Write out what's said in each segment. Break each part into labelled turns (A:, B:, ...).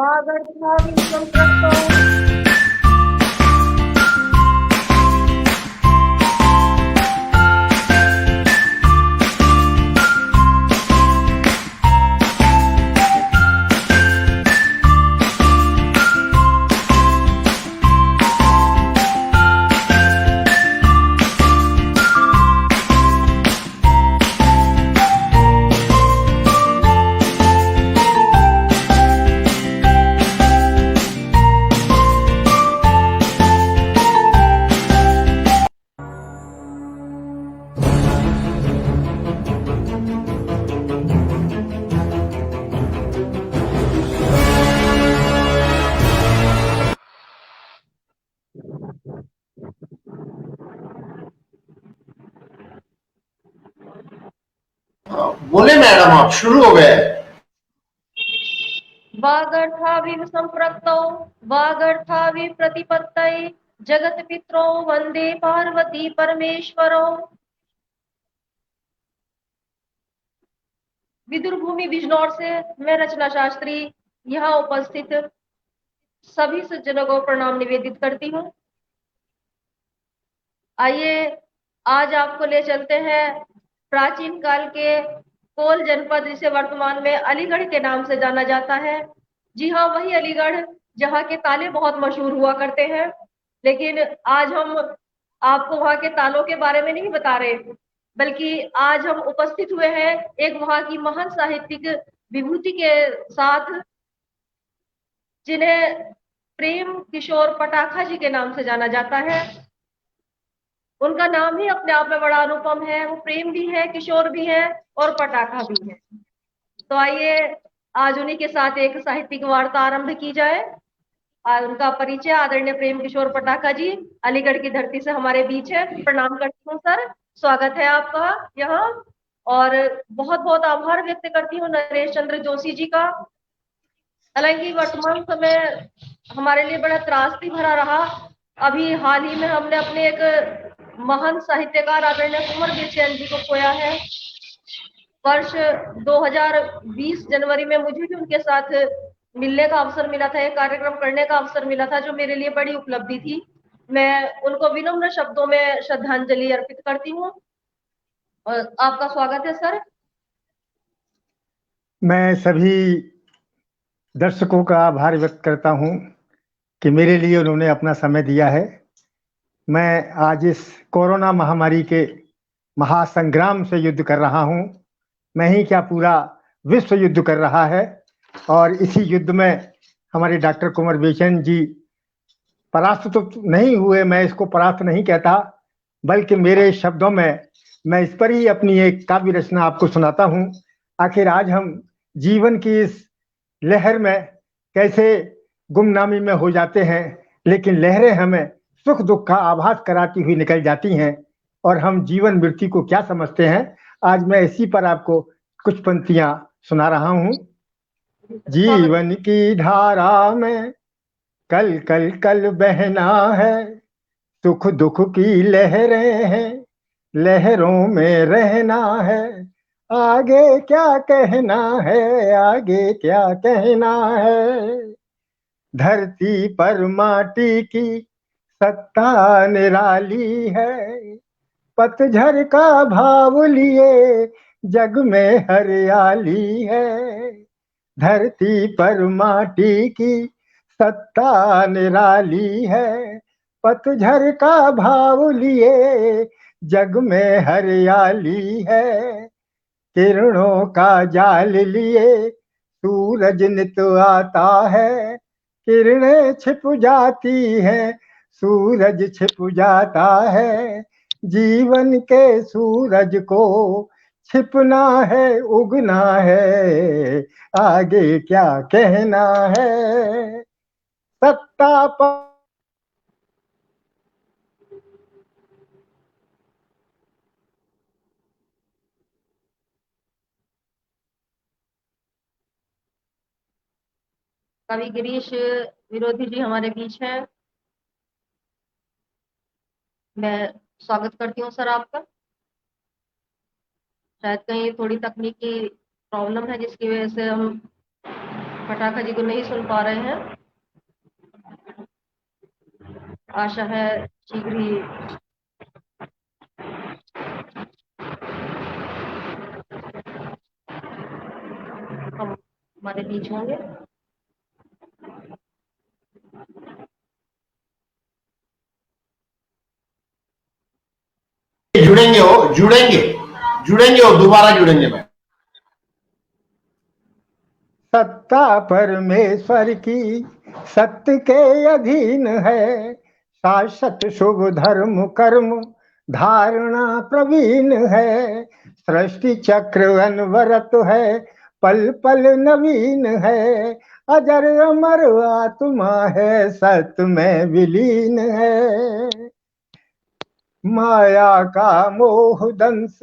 A: वागर्थाविव सम्पृक्तौ
B: बोले मैडम, आप शुरू हो गए।
A: वागर्थाविव सम्पृक्तौ वागर्थाविव प्रतिपत्तये जगत्पितरौ वन्दे पार्वती परमेश्वरौ। विदुर भूमि बिजनौर से मैं रचना शास्त्री यहाँ उपस्थित सभी सज्जनों को प्रणाम निवेदित करती हूँ। आइए आज आपको ले चलते हैं प्राचीन काल के कोल जनपद, जिसे वर्तमान में अलीगढ़ के नाम से जाना जाता है। जी हाँ, वही अलीगढ़ जहाँ के ताले बहुत मशहूर हुआ करते हैं। लेकिन आज हम आपको वहाँ के तालों के बारे में नहीं बता रहे, बल्कि आज हम उपस्थित हुए हैं एक वहाँ की महान साहित्यिक विभूति के साथ, जिन्हें प्रेम किशोर पटाखा जी के नाम से जाना जाता है। उनका नाम ही अपने आप में बड़ा अनुपम है। वो प्रेम भी है, किशोर भी है और पटाखा भी है। तो आइए आज उन्हीं के साथ एक साहित्यिक वार्ता आरंभ की जाए। आज उनका परिचय आदरणीय प्रेम किशोर पटाखा जी अलीगढ़ की धरती से हमारे बीच है। प्रणाम करती हूँ सर, स्वागत है आपका यहाँ। और बहुत बहुत आभार व्यक्त करती हूँ नरेश चंद्र जोशी जी का। हालांकि वर्तमान समय हमारे लिए बड़ा त्रासदी भरा रहा। अभी हाल ही में हमने अपने एक महान साहित्यकार आदरणीय कुंवर बेचैन जी को खोया है। वर्ष 2020 जनवरी में मुझे भी उनके साथ मिलने का अवसर मिला था, एक कार्यक्रम करने का अवसर मिला था, जो मेरे लिए बड़ी उपलब्धि थी। मैं उनको विनम्र शब्दों में श्रद्धांजलि अर्पित करती हूँ। और आपका स्वागत है सर।
C: मैं सभी दर्शकों का आभार व्यक्त करता हूं कि मेरे लिए उन्होंने अपना समय दिया है। मैं आज इस कोरोना महामारी के महासंग्राम से युद्ध कर रहा हूं। मैं ही क्या, पूरा विश्व युद्ध कर रहा है। और इसी युद्ध में हमारे डॉक्टर कुंवर बेचैन जी परास्त तो नहीं हुए। मैं इसको परास्त नहीं कहता, बल्कि मेरे शब्दों में मैं इस पर ही अपनी एक काव्य रचना आपको सुनाता हूं। आखिर आज हम जीवन की इस लहर में कैसे गुमनामी में हो जाते हैं, लेकिन लहरें हमें सुख दुख का आभास कराती हुई निकल जाती हैं, और हम जीवन मृत्यु को क्या समझते हैं। आज मैं इसी पर आपको कुछ पंक्तियां सुना रहा हूं। जीवन की धारा में कल कल कल बहना है, सुख दुख की लहरें हैं, लहरों में रहना है। आगे क्या कहना है, आगे क्या कहना है। धरती पर माटी की सत्ता निराली है, पतझड़ का भाव लिए जग में हरियाली है। धरती पर माटी की सत्ता निराली है, पतझड़ का भाव लिए जग में हरियाली है। किरणों का जाल लिए सूरज नित आता है, किरणें छिप जाती हैं, सूरज छिप जाता है। जीवन के सूरज को छिपना है, उगना है, आगे क्या कहना है। सत्ता पर
A: कवि गिरीश विरोधी जी हमारे बीच हैं। मैं स्वागत करती हूँ सर आपका। शायद कहीं थोड़ी तकनीकी प्रॉब्लम है, जिसकी वजह से हम पटाखा जी को नहीं सुन पा रहे हैं। आशा है शीघ्र ही हम हमारे बीच होंगे।
B: जुड़ेंगे वो दोबारा जुड़ेंगे मैं।
C: सत्ता परमेश्वर की सत्य के अधीन है, शाश्वत शुभ धर्म कर्म धारणा प्रवीण है, सृष्टि चक्र अनवरत है, पल पल नवीन है, अजर अमर आत्मा है, सत्य में विलीन है। माया का मोह दंश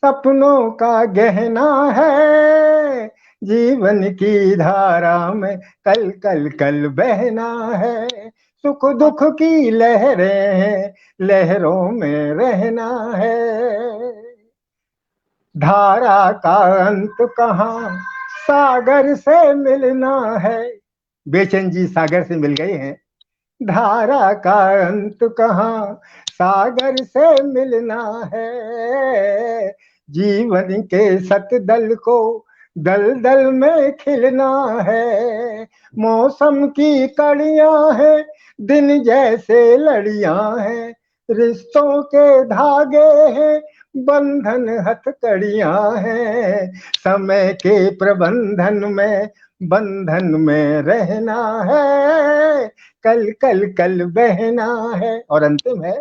C: सपनों का गहना है, जीवन की धारा में कल कल कल बहना है, सुख दुख की लहरें हैं, लहरों में रहना है। धारा का अंत कहाँ, सागर से मिलना है। बेचैन जी सागर से मिल गए हैं। धारा का अंत कहाँ, सागर से मिलना है, जीवन के सतदल को दल दल में खिलना है। मौसम की कड़ियां हैं, दिन जैसे लड़ियां हैं, रिश्तों के धागे हैं, बंधन हथकड़ियां हैं, समय के प्रबंधन में बंधन में रहना है, कल कल कल बहना है। और अंतिम है,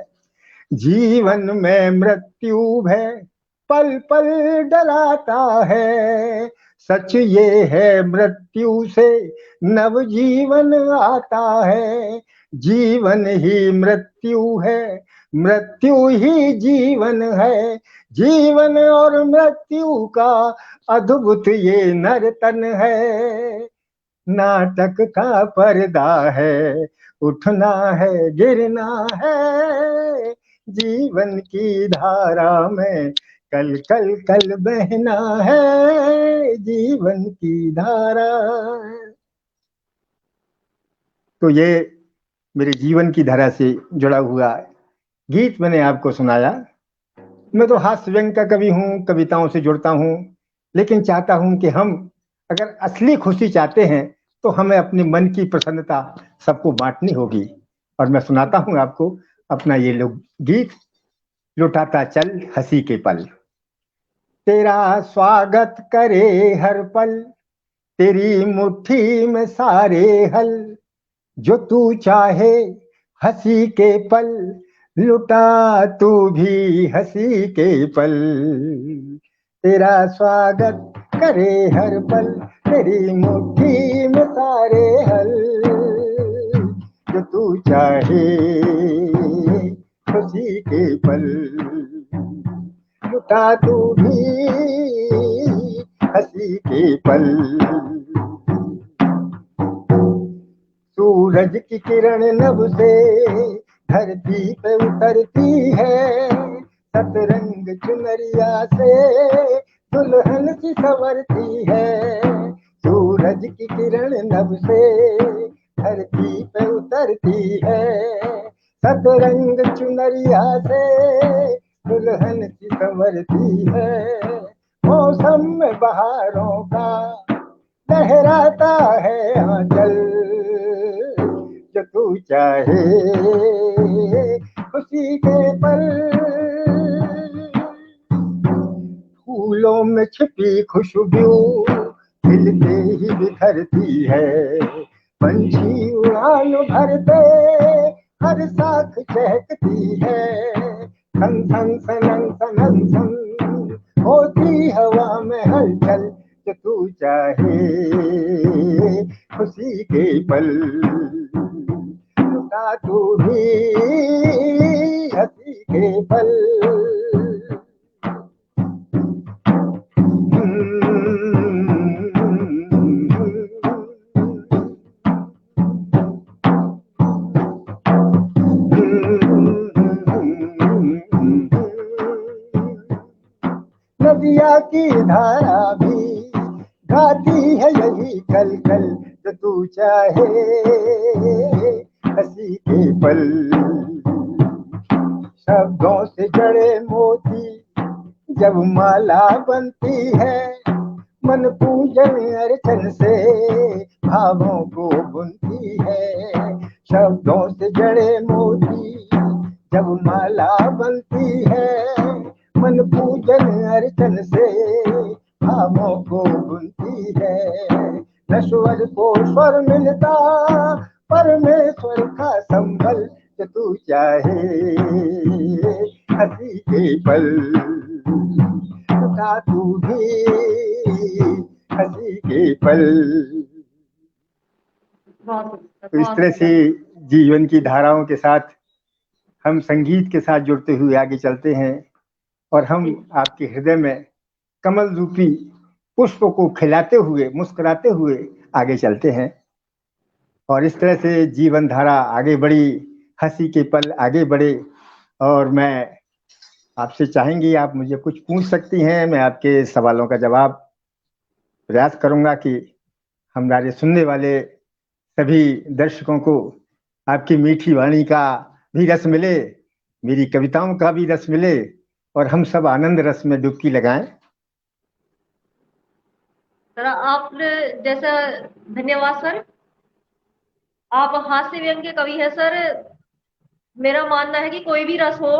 C: जीवन में मृत्यु है, पल पल डराता है, सच ये है मृत्यु से नव जीवन आता है, जीवन ही मृत्यु है, मृत्यु ही जीवन है, जीवन और मृत्यु का अद्भुत ये नर्तन है। नाटक का पर्दा है, उठना है गिरना है, जीवन की धारा में कल कल कल बहना है, जीवन की धारा। तो ये मेरे जीवन की धारा से जुड़ा हुआ गीत मैंने आपको सुनाया। मैं तो हास्य व्यंग का कवि हूँ, कविताओं से जुड़ता हूँ, लेकिन चाहता हूँ कि हम अगर असली खुशी चाहते हैं तो हमें अपने मन की प्रसन्नता सबको बांटनी होगी। और मैं सुनाता हूँ आपको अपना ये लोग गीत, लुटाता चल हंसी के पल। तेरा स्वागत करे हर पल, तेरी मुट्ठी में सारे हल, जो तू चाहे हंसी के पल, लुटा तू भी हंसी के पल। तेरा स्वागत करे हर पल, तेरी मुट्ठी में सारे हल, जो तू चाहे खुशी के पल, लुटा तू भी हंसी के पल। सूरज की किरण नभ से धरती पे उतरती है, सतरंग चुनरिया से दुल्हन सी संवरती है। सूरज की किरण नभ से धरती पे उतरती है, सतरंग चुनरिया से दुल्हन सी संवरती है। मौसम में बहारों का लहराता है आंचल, जो तू चाहे खुशी के पल। फूलों में छिपी खुशबू खिलते ही बिखरती है, पंछी उड़ान भरते हर साख चहकती है। सन सन सनन सनन सन होती हवा में हलचल, जो तू चाहे खुशी के पल, लुटा तू भी हंसी के पल। नदिया की धारा भी गाती है यही कल कल जो तू चाहे, हंसी के पल शब्दों से जड़े मोती जब माला बनती है, मन पूजन अर्चन से भावों को बुनती है। शब्दों से जड़े मोती जब माला बनती है, मन पूजन अर्चन से भावों को बुनती है। नश्वर को स्वर मिलता परमेश्वर का संबल जो तू चाहे, हंसी के पल का तू भी हंसी के पल। तो इस तरह से जीवन की धाराओं के साथ हम संगीत के साथ जुड़ते हुए आगे चलते हैं और हम आपके हृदय में कमल रूपी पुष्प को खिलाते हुए मुस्कुराते हुए आगे चलते हैं। और इस तरह से जीवन धारा आगे बढ़ी, हंसी के पल आगे बढ़े। और मैं आपसे चाहेंगी, आप मुझे कुछ पूछ सकती हैं, मैं आपके सवालों का जवाब प्रयास करूंगा कि हमारे सुनने वाले सभी दर्शकों को आपकी मीठी वाणी का भी रस मिले, मेरी कविताओं का भी रस मिले और हम सब आनंद रस में डुबकी लगाएं।
A: सर आपने जैसा, धन्यवाद सर, आप हास्य व्यंग्य के कवि हैं सर। मेरा मानना है कि कोई भी रस हो,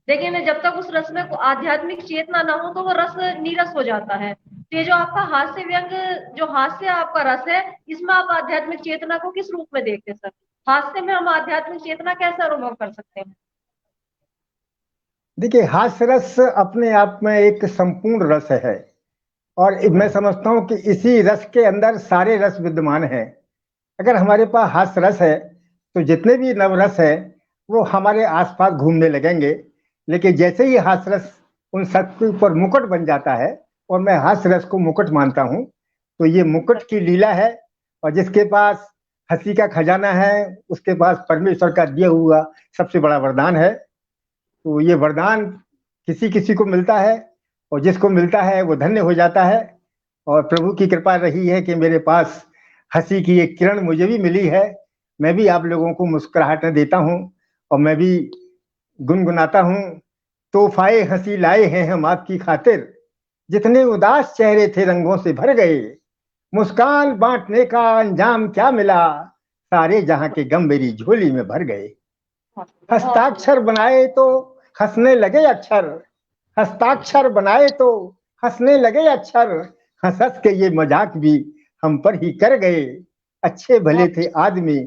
A: लेकिन जब तक उस रस में आध्यात्मिक चेतना ना हो तो वो रस नीरस हो जाता है। तो ये जो आपका हास्य व्यंग्य, जो हास्य आपका रस है, इसमें आप आध्यात्मिक चेतना को किस रूप में देखते हैं सर? हास्य में हम आध्यात्मिक चेतना कैसे अनुभव कर सकते हैं?
C: देखिए, हास्य रस अपने आप में एक संपूर्ण रस है और मैं समझता हूं कि इसी रस के अंदर सारे रस विद्यमान हैं। अगर हमारे पास हास्य रस है तो जितने भी नवरस है वो हमारे आसपास घूमने लगेंगे। लेकिन जैसे ही हास्य रस उन सबके ऊपर मुकुट बन जाता है, और मैं हास्य रस को मुकुट मानता हूं, तो ये मुकुट की लीला है। और जिसके पास हंसी का खजाना है उसके पास परमेश्वर का दिया हुआ सबसे बड़ा वरदान है। तो ये वरदान किसी किसी को मिलता है और जिसको मिलता है वो धन्य हो जाता है। और प्रभु की कृपा रही है कि मेरे पास हंसी की एक किरण मुझे भी मिली है। मैं भी आप लोगों को मुस्कुराहटें देता हूँ और मैं भी गुनगुनाता हूँ। तोहफाए हंसी लाए हैं हम आपकी खातिर, जितने उदास चेहरे थे रंगों से भर गए। मुस्कान बांटने का अंजाम क्या मिला, सारे जहां के गम मेरी झोली में भर गए। हस्ताक्षर बनाए तो हंसने लगे अक्षर, हस्ताक्षर बनाए तो हंसने लगे अक्षर। हंस हंस के ये मजाक भी हम पर ही कर गए। अच्छे भले थे आदमी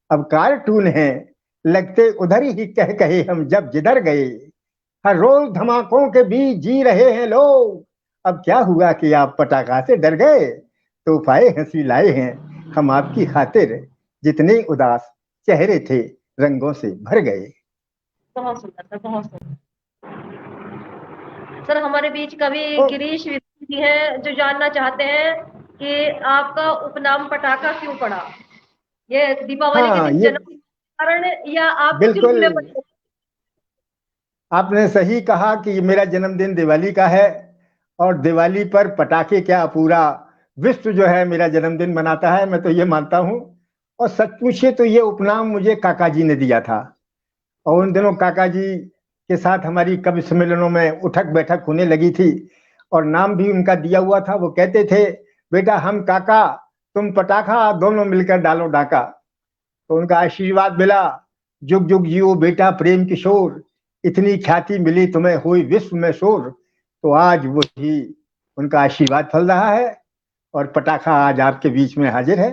C: अब कार्टून है, लगते उधर ही कह कहे हम जब जिधर गए। हर रोज धमाकों के बीच जी रहे हैं लोग, अब क्या हुआ कि आप पटाखा से डर गए। तोहफाए हंसी लाए हैं हम आपकी खातिर, जितने उदास चेहरे थे रंगों से भर गए।
A: बहुत सुंदर सर, बहुत सुंदर सर। हमारे बीच कवि गिरीश विद्यार्थी जी हैं जो जानना चाहते हैं कि आपका उपनाम पटाखा क्यों पड़ा? ये दीपावली के दिन जन्म के कारण या आपके दिल में बच्चे?
C: आपने सही कहा कि मेरा जन्मदिन दिवाली का है और दिवाली पर पटाखे क्या पूरा विश्व जो है मेरा जन्मदिन मनाता है, मैं तो ये मानता हूँ। और सच पूछिए तो ये उपनाम मुझे काका जी ने दिया था और उन दिनों काका जी के साथ हमारी कवि सम्मेलनों में उठक बैठक होने लगी थी और नाम भी उनका दिया हुआ था। वो कहते थे, बेटा हम काका तुम पटाखा, दोनों मिलकर डालो डाका। तो उनका आशीर्वाद मिला, जुग जुग जियो बेटा प्रेम किशोर, इतनी ख्याति मिली तुम्हें हुई विश्व में शोर। तो आज वही उनका आशीर्वाद फल रहा है और पटाखा आज आपके बीच में हाजिर है।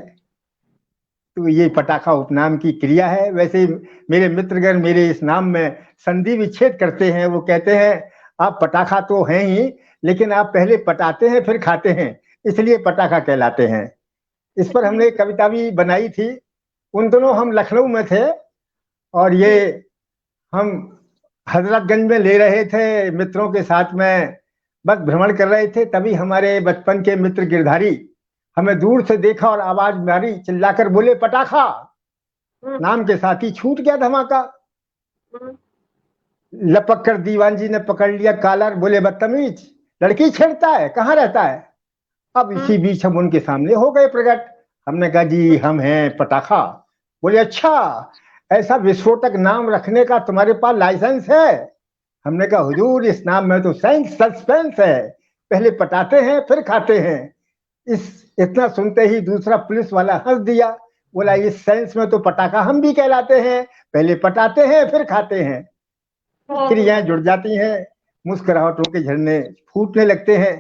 C: तो ये पटाखा उपनाम की क्रिया है। वैसे मेरे मित्रगण मेरे इस नाम में संधि विच्छेद करते हैं। वो कहते हैं आप पटाखा तो हैं ही, लेकिन आप पहले पटाते हैं फिर खाते हैं, इसलिए पटाखा कहलाते हैं। इस पर हमने एक कविता भी बनाई थी। उन दिनों हम लखनऊ में थे और ये हम हजरतगंज में ले रहे थे मित्रों के साथ में, बस भ्रमण कर रहे थे। तभी हमारे बचपन के मित्र गिरधारी हमें दूर से देखा और आवाज मारी, चिल्लाकर बोले पटाखा। नाम के साथ ही छूट गया धमाका। लपक कर दीवान जी ने पकड़ लिया कॉलर, बोले बदतमीज लड़की छेड़ता है, कहाँ रहता है? अब इसी बीच हम उनके सामने हो गए प्रकट। हमने कहा जी हम हैं पटाखा। बोले अच्छा, ऐसा विस्फोटक नाम रखने का तुम्हारे पास लाइसेंस है? हमने कहा हुजूर इस नाम में तो साइंस सस्पेंस है, पहले पटाते हैं फिर खाते हैं। इस इतना सुनते ही दूसरा पुलिस वाला हंस दिया, बोला इस साइंस में तो पटाखा हम भी कहलाते हैं, पहले पटाते हैं फिर खाते हैं।
A: बहुत
C: क्रियाएं
A: सुंदर।
C: जुड़ जाती हैं, मुस्कुराहटों के झरने फूटने लगते हैं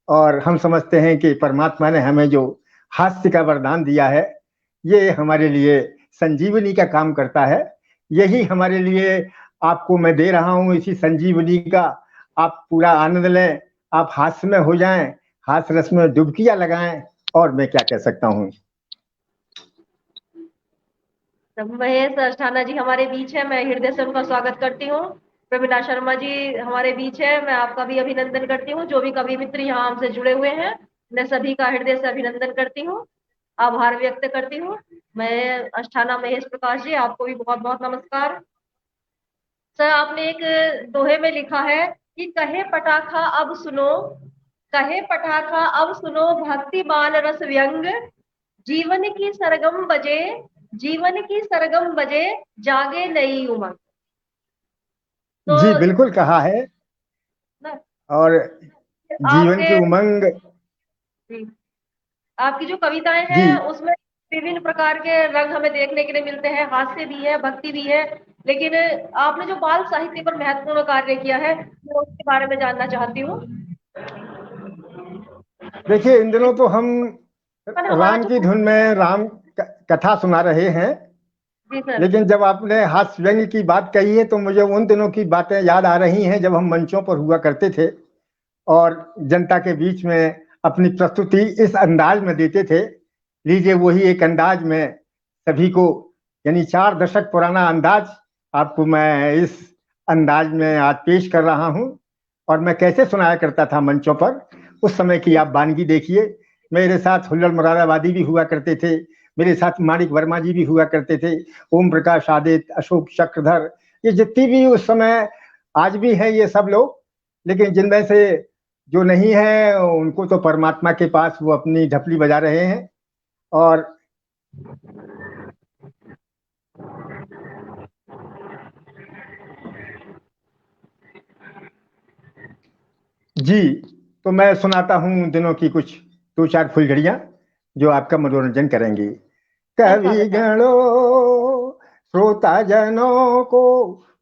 C: और हम समझते हैं कि परमात्मा ने हमें जो हास्य का वरदान दिया है ये हमारे लिए संजीवनी का काम करता है। यही हमारे लिए आपको मैं दे रहा हूं, इसी संजीवनी का आप पूरा आनंद लें, आप हास्य में हो जाएं, हास्य रस में डुबकियां लगाएं, और मैं क्या कह सकता हूं।
A: तब महेश अस्थाना जी हमारे बीच है, मैं हृदय से उनका स्वागत करती हूँ। प्रवीणा शर्मा जी हमारे बीच है, मैं आपका भी अभिनंदन करती हूँ। जो भी कवि मित्र यहाँ हमसे जुड़े हुए हैं, मैं सभी का हृदय से अभिनंदन करती हूँ, आभार व्यक्त करती हूँ। मैं अस्थाना महेश प्रकाश जी, आपको भी बहुत बहुत नमस्कार। सर आपने एक दोहे में लिखा है कि कहे पटाखा अब सुनो, कहे पटाखा अब सुनो भक्ति बान रस व्यंग, जीवन की सरगम बजे, जीवन की सरगम बजे, जागे नई उमंग। तो
C: जी बिल्कुल कहा है।
A: ना
C: और जीवन
A: आपके
C: की उमंग।
A: आपकी जो कविताएं
C: जी
A: हैं उसमें विभिन्न प्रकार के रंग हमें देखने के लिए मिलते हैं, हास्य भी है, भक्ति भी है, लेकिन आपने जो बाल साहित्य पर महत्वपूर्ण कार्य किया है मैं उसके बारे में जानना चाहती हूँ।
C: देखिए इन दिनों तो हम
A: पर हमारा
C: राम
A: जो
C: की धुन में राम कथा सुना रहे हैं,
A: जी सर।
C: लेकिन जब आपने हास्य व्यंग्य की बात कही है तो मुझे उन दिनों की बातें याद आ रही हैं जब हम मंचों पर हुआ करते थे और जनता के बीच में अपनी प्रस्तुति इस अंदाज में देते थे। लीजिए वही एक अंदाज में सभी को, यानी 4 दशक पुराना अंदाज आपको मैं इस अंदाज में आज पेश कर रहा हूं। और मैं कैसे सुनाया करता था मंचों पर, उस समय की आप वानगी देखिए। मेरे साथ हुल्लड़ मुरादाबादी भी हुआ करते थे, मेरे साथ माणिक वर्मा जी भी हुआ करते थे, ओम प्रकाश आदित्य, अशोक चक्रधर, ये जितनी भी उस समय आज भी हैं ये सब लोग। लेकिन जिनमें से जो नहीं है उनको तो परमात्मा के पास वो अपनी ढपली बजा रहे हैं। और जी, तो मैं सुनाता हूँ दिनों की कुछ 2-4 फुलझड़ियां जो आपका मनोरंजन करेंगी।
A: ऐसा
C: कवि
A: बताएं।
C: गणों श्रोता जनों को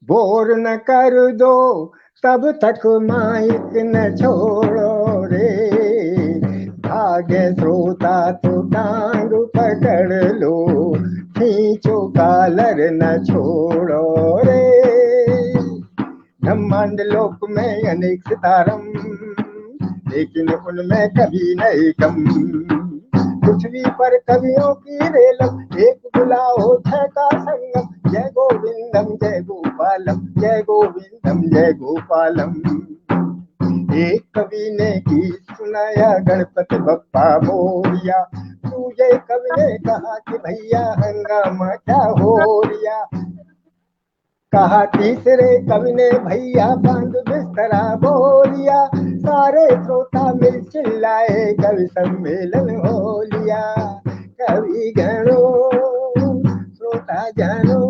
C: बोर न कर दो, तब तक माइक न छोड़ो रे। भागे श्रोता तो टांग पकड़ लो, खींचो कालर न छोड़ो रे। ब्रह्मांड लोक में अनेक सितारम, लेकिन उनमें कभी नहीं कम। पृथ्वी पर कवियों की रेलम, एक बुलाओ छह का संगम। जय गोविंदम जय गोपालम, जय गोविंदम जय गोपालम। एक कवि ने गीत सुनाया गणपति बप्पा मोरिया, दूजे कवि ने कहा कि भैया हंगामा क्या हो रिया। कहा तीसरे कवि ने भैया बांध बिस्तरा बोलिया। सारे श्रोता मिल चिल्लाए कवि सम्मेलन हो लिया। कवि गणों श्रोता जानो,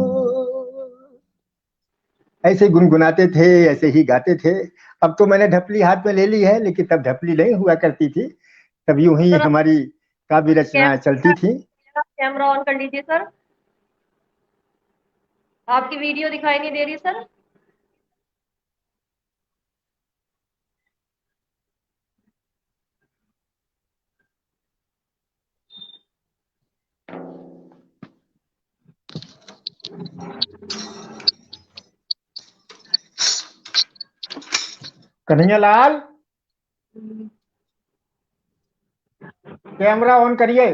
C: ऐसे गुनगुनाते थे, ऐसे ही गाते थे। अब तो मैंने ढपली हाथ में ले ली है, लेकिन तब ढपली नहीं हुआ करती थी, तब यूं ही
A: सर आप
C: हमारी काव्य रचनाएं चलती थी।
A: कैमरा ऑन कर लीजिए सर, आपकी वीडियो दिखाई नहीं दे रही sir.
C: Kanhaiya Lal camera on करिए।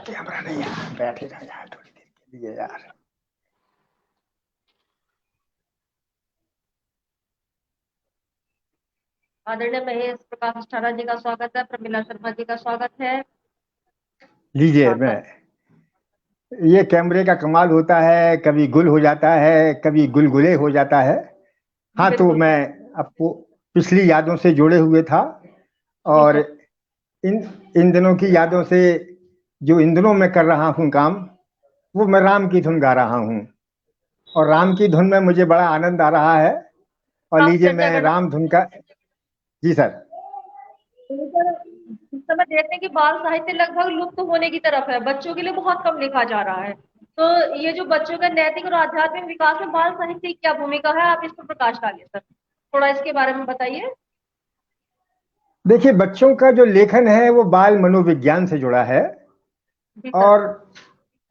C: कैमरा नहीं है, बैठे रह यार थोड़ी देर के लिए यार।
A: आदरणीय महेश प्रकाश अस्थाना जी का स्वागत है, प्रमिला शर्मा जी का स्वागत है।
C: लीजिए
A: हाँ
C: मैं,
A: सर।
C: ये कैमरे का कमाल होता है, कभी गुल हो जाता है कभी गुलगुले हो जाता है। हाँ, तो
A: बिल्कुल।
C: मैं आपको पिछली यादों से जुड़े हुए था,
A: जी
C: और
A: सर।
C: इन इन दिनों की यादों से जो इन दिनों मैं कर रहा हूँ काम, वो मैं राम की धुन गा रहा हूँ, और राम की धुन में मुझे बड़ा आनंद आ रहा है। और
A: आप
C: लीजिए,
A: चर्चा
C: मैं
A: करना।
C: राम धुन का। जी सर।
A: तो सर, इस समय देखते हैं कि बाल साहित्य लगभग लुप्त होने की तरफ है, बच्चों के लिए बहुत कम लिखा जा रहा है। तो ये जो बच्चों का नैतिक और आध्यात्मिक विकास में बाल साहित्य की क्या भूमिका है, आप इस पर प्रकाश डालिए सर, थोड़ा इसके बारे में बताइए।
C: देखिए, बच्चों का जो लेखन है वो बाल मनोविज्ञान से जुड़ा है,
A: जी सर।
C: और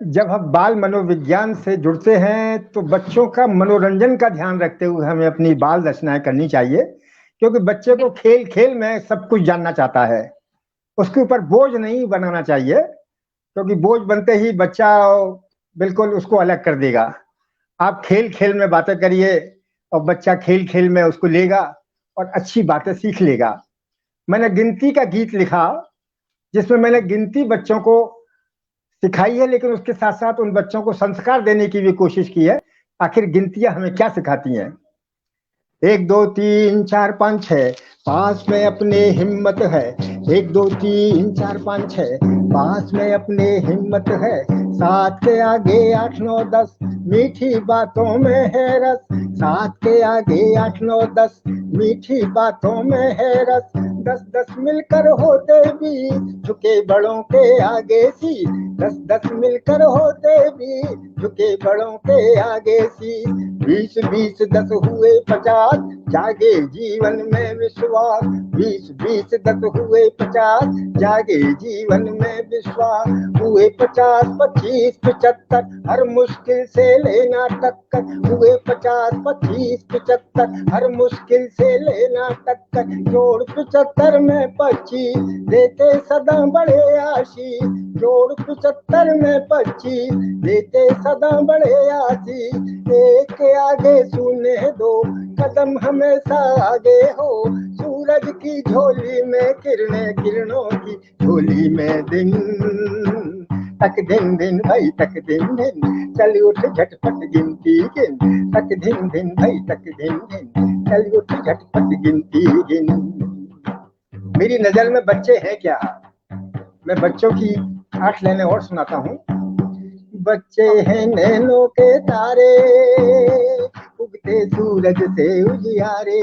C: जब हम बाल मनोविज्ञान से जुड़ते हैं तो बच्चों का मनोरंजन का ध्यान रखते हुए हमें अपनी बाल रचनाएं करनी चाहिए, क्योंकि बच्चे को खेल खेल में सब कुछ जानना चाहता है। उसके ऊपर बोझ नहीं बनाना चाहिए, क्योंकि बोझ बनते ही बच्चा बिल्कुल उसको अलग कर देगा। आप खेल खेल में बातें करिए, और बच्चा खेल खेल में उसको लेगा और अच्छी बातें सीख लेगा। मैंने गिनती का गीत लिखा, जिसमें मैंने गिनती बच्चों को सिखाई है, लेकिन उसके साथ साथ उन बच्चों को संस्कार देने की भी कोशिश की है। आखिर गिनतियां हमें क्या सिखाती हैं? 1 2 3 4 5 6, पास में अपने हिम्मत है। 1 2 3 4 5 6, पास में अपने हिम्मत है। 7 के आगे 8 9 10, मीठी बातों में है रस। 7 के आगे 8 9 10, मीठी बातों में है रस। 10 10 मिलकर होते भी झुके बड़ों के आगे सी। 10 10 मिलकर होते भी झुके बड़ों के आगे सी। 20 20 10 हुए 50, जागे जीवन में विश्वास। 20 20 10 हुए 50, जागे जीवन में विश्वास। हुए 50 25 75, हर मुश्किल से लेना टक्कर। हुए 50 25 75, हर मुश्किल से लेना टक्कर। जोड़ 75 में 25, देते सदा बड़े आशीष। जोड़ 75 में 25, देते सदा बड़े आशीष। एक के आगे सुने दो, कदम हमेशा आगे हो। सूरज की झोली में किरणें, किरणों की झोली में दिन। तक दिन दिन भाई तक दिन दिन, चल उठ झटपट गिनती गिन। तक दिन दिन भाई तक दिन दिन, चल उठ झटपट गिनती गिन। मेरी नजर में बच्चे हैं क्या? मैं बच्चों की 8 लाइनें और सुनाता हूँ। बच्चे हैं नैनों के तारे, उगते सूरज से उजियारे।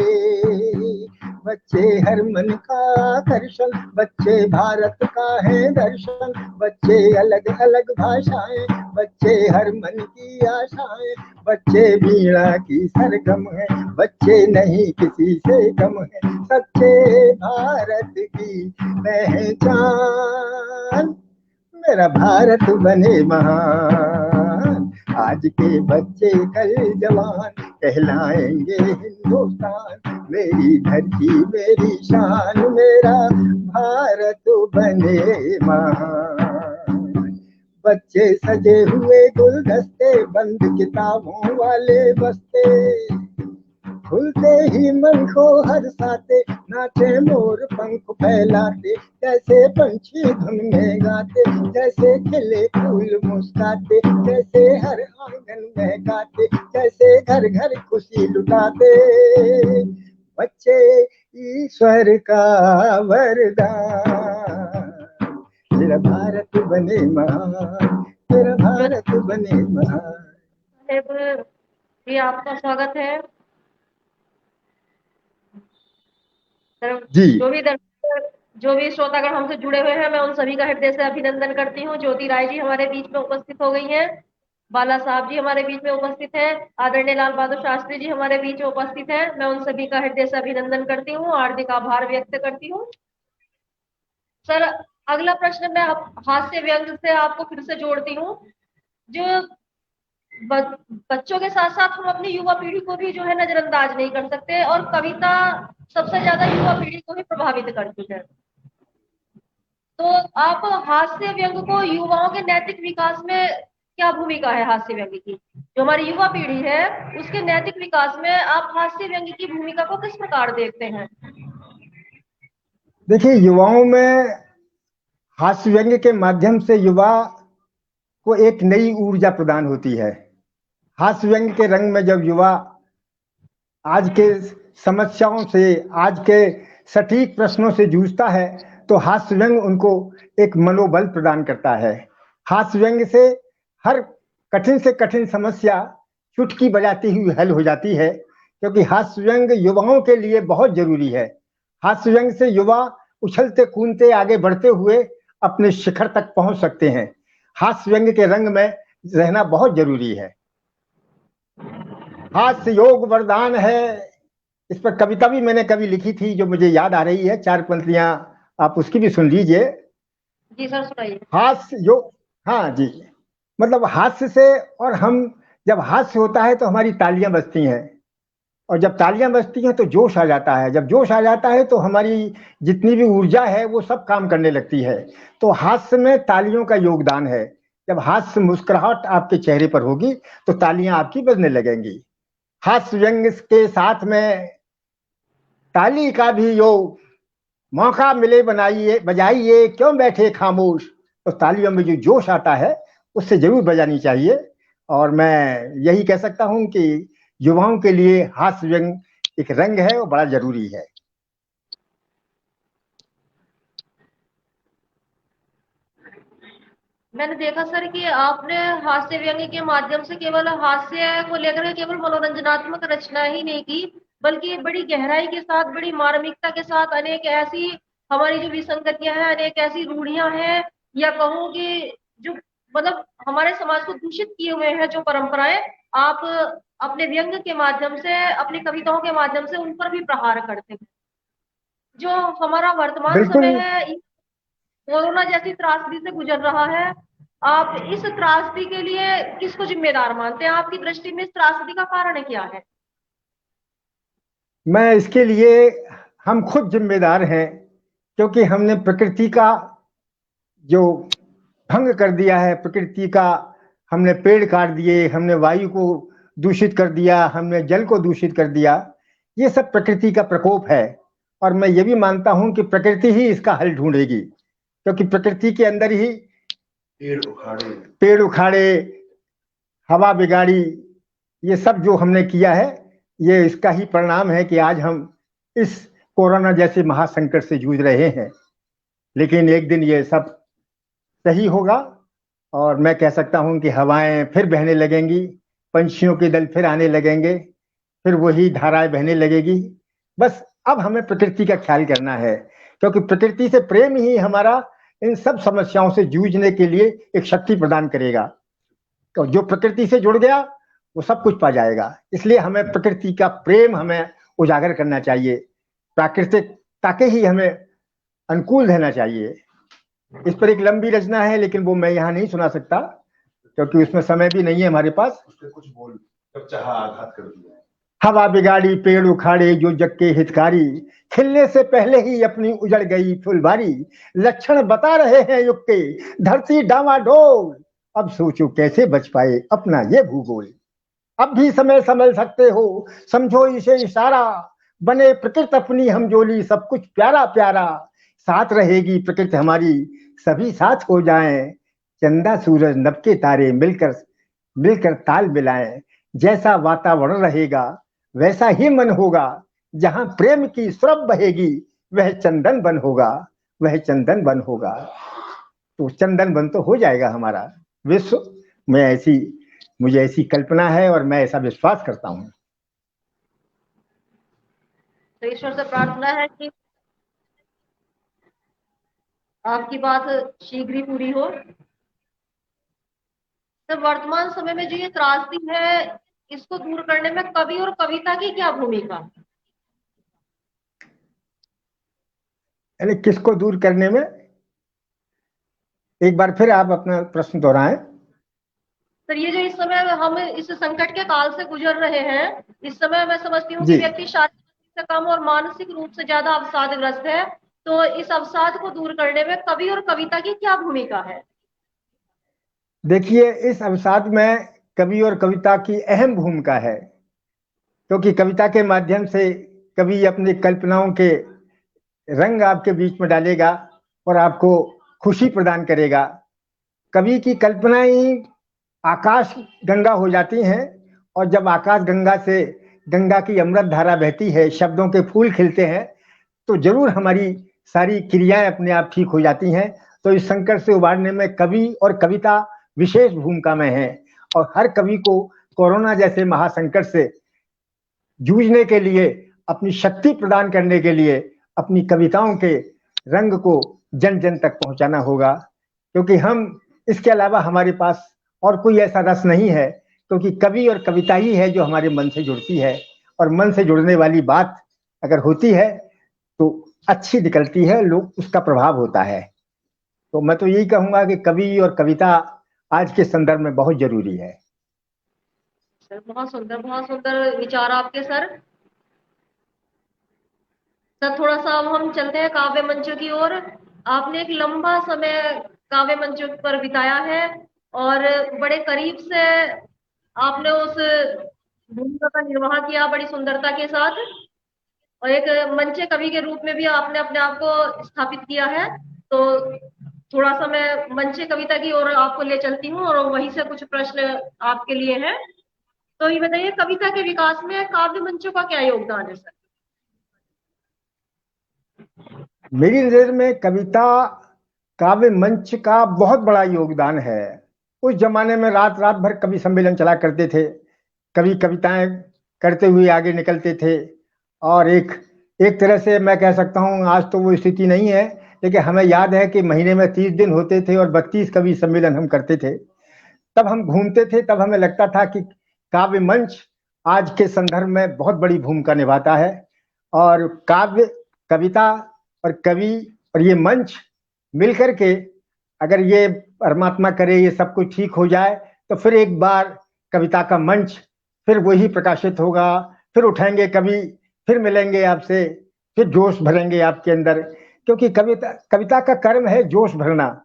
C: बच्चे हर मन का आकर्षण, बच्चे भारत का है दर्शन। बच्चे अलग अलग भाषाएं, बच्चे हर मन की आशाएं। बच्चे वीणा की सरगम है, बच्चे नहीं किसी से कम है। सच्चे भारत की पहचान, मेरा भारत बने महान। आज के बच्चे कल जवान, कहलाएंगे हिंदुस्तान। मेरी धरती मेरी शान, मेरा भारत बने महान। बच्चे सजे हुए गुलदस्ते, बंद किताबों वाले बस्ते। खुलते ही मन को हर्षाते, नाचे मोर पंख फैलाते। जैसे पंछी धुन में गाते, जैसे खिले फूल मुस्काते। जैसे हर आंगन में गाते, जैसे घर घर खुशी लुटाते। बच्चे ईश्वर का वरदान, मेरा भारत बने महान। मेरा भारत बने महान।
A: साहेब, ये आपका स्वागत है सर।
C: जी
A: जो भी दर्शक, जो भी श्रोतागण हमसे जुड़े हुए हैं, मैं उन सभी का हृदय से अभिनंदन करती हूँ। ज्योति राय जी हमारे बीच में उपस्थित हो गई हैं, बाला साहब जी हमारे बीच में उपस्थित हैं, आदरणीय लाल बहादुर शास्त्री जी हमारे बीच में उपस्थित हैं। मैं उन सभी का हृदय से अभिनंदन करती हूँ, हार्दिक आभार व्यक्त करती हूँ। सर, अगला प्रश्न मैं हास्य व्यंग से आपको फिर से जोड़ती हूँ। जो बच्चों के साथ साथ हम अपनी युवा पीढ़ी को भी जो है नजरअंदाज नहीं कर सकते, और कविता सबसे ज्यादा युवा पीढ़ी को ही प्रभावित करती है। तो आप हास्य व्यंग को युवाओं के नैतिक विकास में, क्या भूमिका है हास्य व्यंग की? जो हमारी युवा पीढ़ी है उसके नैतिक विकास में आप हास्य व्यंग की भूमिका को किस प्रकार देखते हैं?
C: देखिए, युवाओं में हास्य व्यंग के माध्यम से युवा को एक नई ऊर्जा प्रदान होती है। हास्य व्यंग के रंग में जब युवा आज के समस्याओं से, आज के सटीक प्रश्नों से जूझता है, तो हास्य व्यंग उनको एक मनोबल प्रदान करता है। हास्य व्यंग से हर कठिन से कठिन समस्या चुटकी बजाती हुई हल हो जाती है, क्योंकि हास्य व्यंग युवाओं के लिए बहुत जरूरी है। हास्य व्यंग से युवा उछलते कूदते आगे बढ़ते हुए अपने शिखर तक पहुंच सकते हैं। हास्य व्यंग के रंग में रहना बहुत जरूरी है। हास्य योग वरदान है, इस पर कविता भी मैंने कभी लिखी थी जो मुझे याद आ रही है, 4 पंक्तियां आप उसकी भी सुन लीजिए।
A: जी सर, सुनाइए।
C: हास्य योग, हाँ जी, मतलब हास्य से, और हम जब हास्य होता है तो हमारी तालियां बजती हैं, और जब तालियां बजती हैं तो जोश आ जाता है, जब जोश आ जाता है तो हमारी जितनी भी ऊर्जा है वो सब काम करने लगती है। तो हास्य में तालियों का योगदान है। जब हास्य मुस्कुराहट आपके चेहरे पर होगी तो तालियां आपकी बजने लगेंगी। हास्य व्यंग के साथ में ताली का भी योग, मौका मिले बनाइए बजाइए, क्यों बैठे खामोश। तो तालियों में जो जोश आता है उससे जरूर बजानी चाहिए। और मैं यही कह सकता हूं कि युवाओं के लिए हास्य व्यंग एक रंग है और बड़ा जरूरी है।
A: मैंने देखा सर कि आपने हास्य व्यंग्य के माध्यम से केवल हास्य को लेकर के केवल मनोरंजनात्मक रचना ही नहीं की, बल्कि बड़ी गहराई के साथ, बड़ी मार्मिकता के साथ अनेक ऐसी हमारी जो विसंगतियां हैं, अनेक ऐसी रूढ़ियां हैं, या कहूँ कि जो मतलब हमारे समाज को दूषित किए हुए हैं जो परंपराएं, आप अपने व्यंग के माध्यम से, अपनी कविताओं के माध्यम से उन पर भी प्रहार करते हैं। जो हमारा वर्तमान समय
C: बिल्कुल।
A: है, कोरोना जैसी त्रासदी से गुजर रहा है, आप इस त्रासदी के लिए किसको जिम्मेदार मानते हैं? आपकी दृष्टि में इस त्रासदी का कारण क्या है?
C: मैं इसके लिए, हम खुद जिम्मेदार हैं, क्योंकि हमने प्रकृति का जो भंग कर दिया है, प्रकृति का हमने पेड़ काट दिए, हमने वायु को दूषित कर दिया, हमने जल को दूषित कर दिया। ये सब प्रकृति का प्रकोप है, और मैं ये भी मानता हूं कि प्रकृति ही इसका हल ढूंढेगी, क्योंकि प्रकृति के अंदर ही पेड़ उखाड़े, हवा बिगाड़ी, ये सब जो हमने किया है, ये इसका ही परिणाम है कि आज हम इस कोरोना जैसे महासंकट से जूझ रहे हैं। लेकिन एक दिन ये सब सही होगा, और मैं कह सकता हूं कि हवाएं फिर बहने लगेंगी, पंछियों के दल फिर आने लगेंगे, फिर वही धाराएं बहने लगेगी। बस अब हमें प्रकृति का ख्याल करना है, क्योंकि प्रकृति से प्रेम ही हमारा इन सब समस्याओं से जूझने के लिए एक शक्ति प्रदान करेगा। तो जो प्रकृति से जुड़ गया वो सब कुछ पा जाएगा। इसलिए हमें प्रकृति का प्रेम हमें उजागर करना चाहिए, प्राकृतिकता के ही हमें अनुकूल रहना चाहिए। इस पर एक लंबी रचना है, लेकिन वो मैं यहाँ नहीं सुना सकता, क्योंकि उसमें समय भी नहीं है हमारे पास।
B: उसके कुछ बोल, जब चाहा आघात कर दिया।
C: हवा बिगाड़ी पेड़ उखाड़े जो जग के हितकारी, खिलने से पहले ही अपनी उजड़ गई फुलबारी। लक्षण बता रहे हैं युग के, धरती डामाडोल, अब सोचो कैसे बच पाए अपना ये भूगोल। अब भी समय संभल सकते हो, समझो इसे इशारा, बने प्रकृति अपनी हमजोली, सब कुछ प्यारा प्यारा। साथ रहेगी प्रकृति हमारी, सभी साथ हो जाएं, चंदा सूरज नभ के तारे मिलकर मिलकर ताल मिलाएं। जैसा वातावरण रहेगा वैसा ही मन होगा, जहां प्रेम की सुरभ बहेगी वह चंदन बन होगा, वह चंदन बन होगा। तो चंदन बन तो हो जाएगा हमारा विश्व में, ऐसी मुझे ऐसी कल्पना है और मैं ऐसा विश्वास करता हूं।
A: तो ईश्वर से प्रार्थना है कि आपकी बात शीघ्र ही पूरी हो। तो वर्तमान समय में जो ये त्रासदी है, इसको दूर करने में कवि और कविता की क्या भूमिका?
C: यानी किसको दूर करने में, एक बार फिर आप अपना प्रश्न दोहराएं।
A: सर, ये जो इस समय हम इस संकट के काल से गुजर रहे हैं, इस समय मैं समझती हूँ कि
C: जी,
A: व्यक्ति शारीरिक से कम और मानसिक रूप से ज्यादा अवसादग्रस्त है। तो इस अवसाद को दूर करने में कवि और कविता की क्या भूमिका है?
C: देखिए, इस अवसाद में कवि और कविता की अहम भूमिका है, क्योंकि कविता के माध्यम से कवि अपनी कल्पनाओं के रंग आपके बीच में डालेगा और आपको खुशी प्रदान करेगा। कवि की कल्पनाएं आकाश गंगा हो जाती हैं, और जब आकाश गंगा से गंगा की अमृत धारा बहती है, शब्दों के फूल खिलते हैं, तो जरूर हमारी सारी क्रियाएं अपने आप ठीक हो जाती हैं। तो इस संकट से उबारने में कवि और कविता विशेष भूमिका में है, और हर कवि को कोरोना जैसे महासंकट से जूझने के लिए, अपनी शक्ति प्रदान करने के लिए अपनी कविताओं के रंग को जन जन तक पहुंचाना होगा, क्योंकि हम इसके अलावा हमारे पास और कोई ऐसा रस नहीं है, क्योंकि कवि और कविता ही है जो हमारे मन से जुड़ती है, और मन से जुड़ने वाली बात अगर होती है तो अच्छी निकलती है, लोग उसका प्रभाव होता है। तो मैं तो यही कहूंगा कि कवि और कविता आज के संदर्भ में बहुत जरूरी है।
A: सर बहुत सुंदर विचार आपके सर। सर थोड़ा सा अब हम चलते हैं काव्य मंच की ओर। आपने एक लंबा समय काव्य मंच पर बिताया है और बड़े करीब से आपने उस भूमिका का निर्वाह किया बड़ी सुंदरता के साथ, और एक मंच कवि के रूप में भी आपने अपने आप को स्थापित किया है। तो थोड़ा सा मैं मंच कविता की ओर आपको ले चलती हूँ और वहीं से कुछ प्रश्न आपके लिए हैं। तो ये बताइए, कविता के विकास में काव्य मंचों का क्या योगदान है सर?
C: मेरी नजर में कविता काव्य मंच का बहुत बड़ा योगदान है। उस जमाने में रात रात भर कवि सम्मेलन चला करते थे, कवि कविताएं करते हुए आगे निकलते थे, और एक एक तरह से मैं कह सकता हूँ आज तो वो स्थिति नहीं है, लेकिन हमें याद है कि महीने में 30 दिन होते थे और 32 कवि सम्मेलन हम करते थे। तब हम घूमते थे, तब हमें लगता था कि काव्य मंच आज के संदर्भ में बहुत बड़ी भूमिका निभाता है, और काव्य कविता और कवि और ये मंच मिलकर के अगर ये परमात्मा करे ये सब कुछ ठीक हो जाए, तो फिर एक बार कविता का मंच फिर वही प्रकाशित होगा, फिर उठेंगे कवि, फिर मिलेंगे आपसे, फिर जोश भरेंगे आपके अंदर, क्योंकि कविता कविता का कर्म है जोश भरना।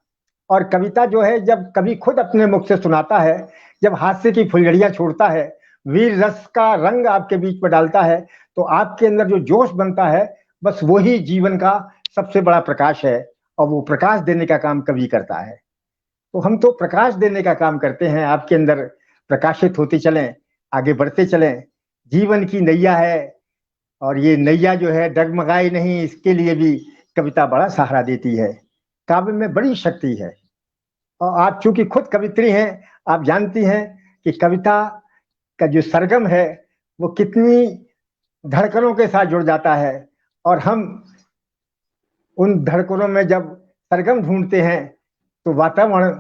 C: और कविता जो है जब कवि खुद अपने मुख से सुनाता है, जब हास्य की फुलझड़ियां छोड़ता है, वीर रस का रंग आपके बीच में डालता है, तो आपके अंदर जो जोश बनता है बस वही जीवन का सबसे बड़ा प्रकाश है, और वो प्रकाश देने का काम कवि करता है। तो हम तो प्रकाश देने का काम करते हैं, आपके अंदर प्रकाशित होते चलें, आगे बढ़ते चलें। जीवन की नैया है, और ये नैया जो है डगमगाए नहीं, इसके लिए भी कविता बड़ा सहारा देती है। काव्य में बड़ी शक्ति है, और आप चूंकि खुद कवित्री हैं, आप जानती हैं कि कविता का जो सरगम है वो कितनी धड़कनों के साथ जुड़ जाता है, और हम उन धड़कनों में जब सरगम ढूंढते हैं तो वातावरण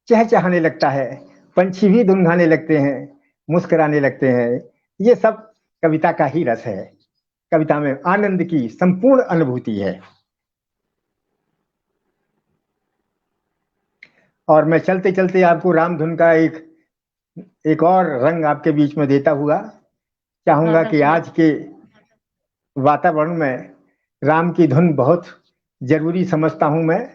C: चहचहाने लगता है, पंछी भी धुनगाने लगते हैं, मुस्कुराने लगते हैं। ये सब कविता का ही रस है, कविता में आनंद की संपूर्ण अनुभूति है। और मैं चलते चलते आपको रामधुन का एक और रंग आपके बीच में देता हुआ चाहूंगा कि आज के वातावरण में राम की धुन बहुत जरूरी समझता हूं मैं,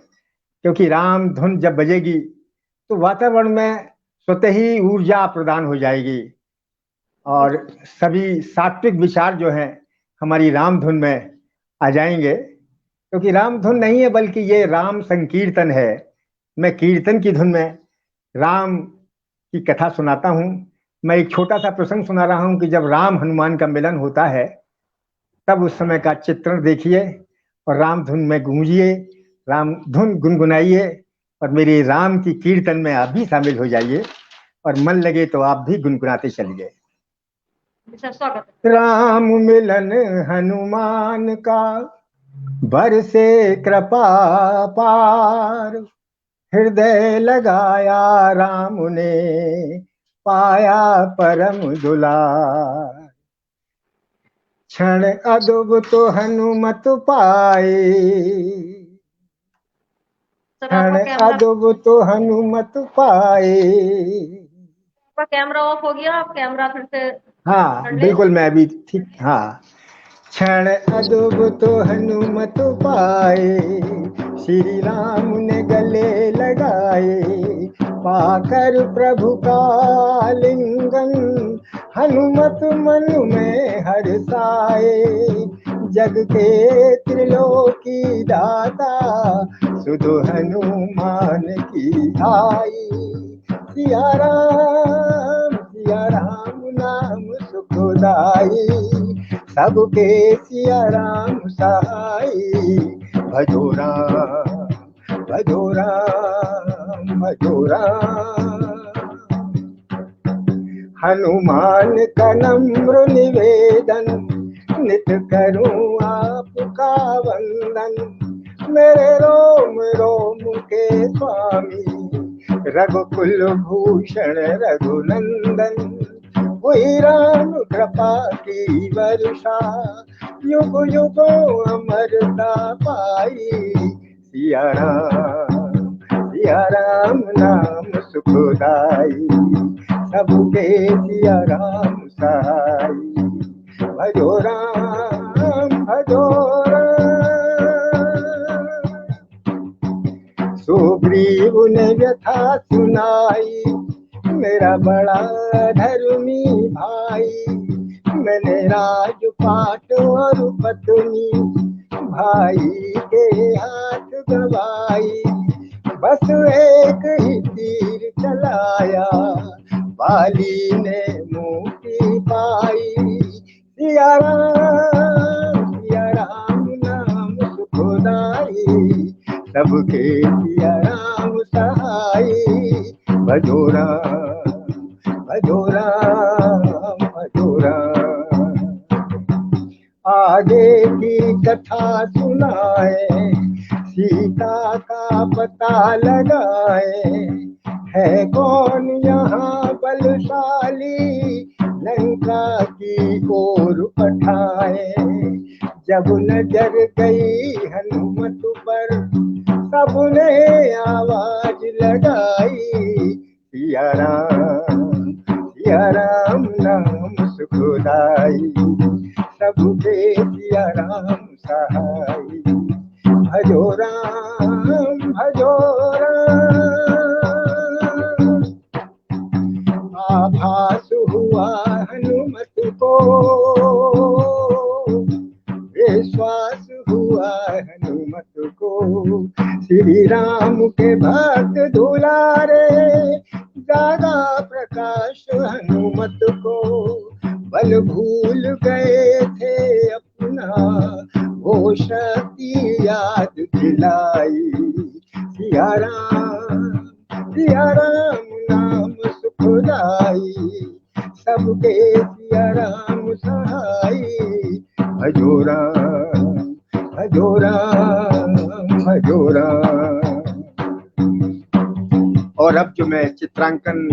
C: क्योंकि राम धुन जब बजेगी तो वातावरण में स्वतः ही ऊर्जा प्रदान हो जाएगी, और सभी सात्विक विचार जो हैं हमारी राम धुन में आ जाएंगे। क्योंकि राम धुन नहीं है बल्कि ये राम संकीर्तन है। मैं कीर्तन की धुन में राम की कथा सुनाता हूँ। मैं एक छोटा सा प्रसंग सुना रहा हूँ कि जब राम हनुमान का मिलन होता है तब उस समय का चित्रण देखिए, और राम धुन में गूंजिए, राम धुन गुनगुनाइए, और मेरे राम की कीर्तन में आप भी शामिल हो जाइए, और मन लगे तो आप भी गुनगुनाते चलिए। राम मिलन हनुमान का बरसे कृपा पार, हृदय लगाया राम ने पाया परम दुलार। क्षण अदुब तो हनुमत पाए, क्षण अदुब तो हनुमत पाए।
A: आपका कैमरा ऑफ हो गया, आप कैमरा फिर से।
C: हाँ बिल्कुल, मैं अभी ठीक। हाँ, क्षण अदुब तो हनुमत पाए, श्री राम ने गले लगाए, पाकर प्रभु का लिंगन हनुमत मन में हर्षाए। जग के त्रिलोकी दाता सुधु हनुमान की आई। सिया राम नाम सुखदाई, सबके सिया राम सहाई। भजो राम भजो राम भजो राम। हनुमान का नम्र निवेदन, नित करूं आपका वंदन। मेरे रोम रोम के स्वामी, रघुकुल भूषण रघुनंदन। वही राम कृपा की वर्षा, युग युगों अमरता पाई। सिया राम नाम सुखदाई, सबके सिया राम सहाई। भजो राम भजो राम। सुग्रीव ने व्यथा सुनाई, मेरा बड़ा धर्मी भाई। मैंने राजपाट और पत्नी, भाई के हाथ गवाई। बस एक ही तीर चलाया, बाली ने मुक्ति पाई। सिया राम नाम सुखदाई, सबके सिया राम सहाई। भजो राम भजो राम भजो राम। आगे की कथा सुनाए, सीता का पता लगाए। है कौन यहाँ बलशाली, लंका की ओर पठाए। जब नजर गई हनुमत पर, सबने आवाज लगाई। सिया राम नाम सुखदाई, सबके सिया राम सहाई। भजो राम भजो राम। आभास हुआ हनुमत को, विश्वास हुआ हनुमत को। श्री राम के भक्त दुलारे, जागा प्रकाश हनुमत को। बल भूल गए थे अपना, वो शक्ति याद दिलाई। सिया राम नाम सुखदाई, सबके सिया राम सहाई। भजो राम भजो राम भजो राम। और अब जो मैं चित्रांकन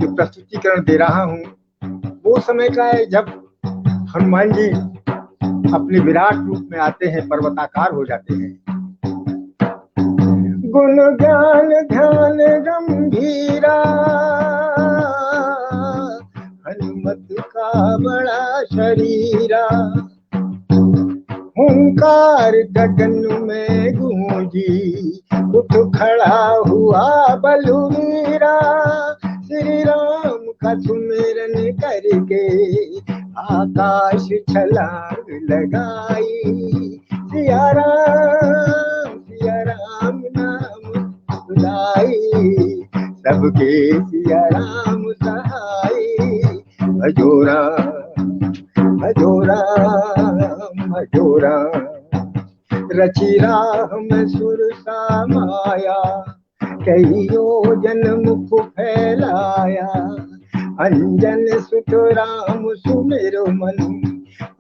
C: जो प्रस्तुतिकरण दे रहा हूँ, वो समय का है जब हनुमान जी अपने विराट रूप में आते हैं, पर्वताकार हो जाते हैं। गुण ज्ञान ध्यान गंभीरा, हनुमत का बड़ा शरीरा। हुंकार गगन में गूंजी, उठ खड़ा हुआ बलवीरा। श्री राम का सुमिरन करके, आकाश छलांग लगाई। सिया राम नाम सुखदाई, सबके सिया राम सहाई। भजो राम भजो राम। रची राह में सुर सा माया, कई योजन मुख फैलाया। अंजन सुत राम सुमिर मन,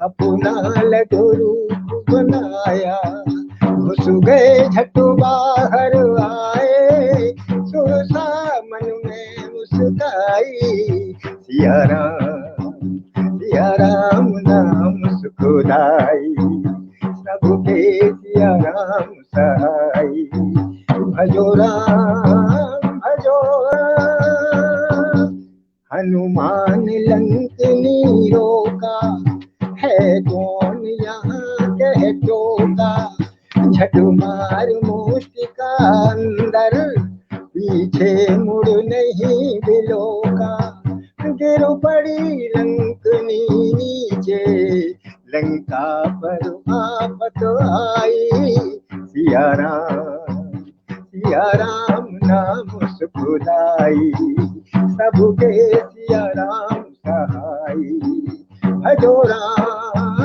C: अपना लघु रूप बनाया। घुस गए झट बाहर आए, सुरसा मन में मुस्काई। सिया राम नाम सुखदाई, सबके सिया राम सहाई। भजो राम भजो राम। हनुमान लंकनी रोका, है कौन यहाँ कह टोका। झट मार मुष्टिका अंदर, पीछे मुड़ नहीं बिलोका। गिर पड़ी लंकनी नीचे, लंका पर आफत आई। सिया राम नाम सुखदाई, सबके सिया राम सहाई। भजो राम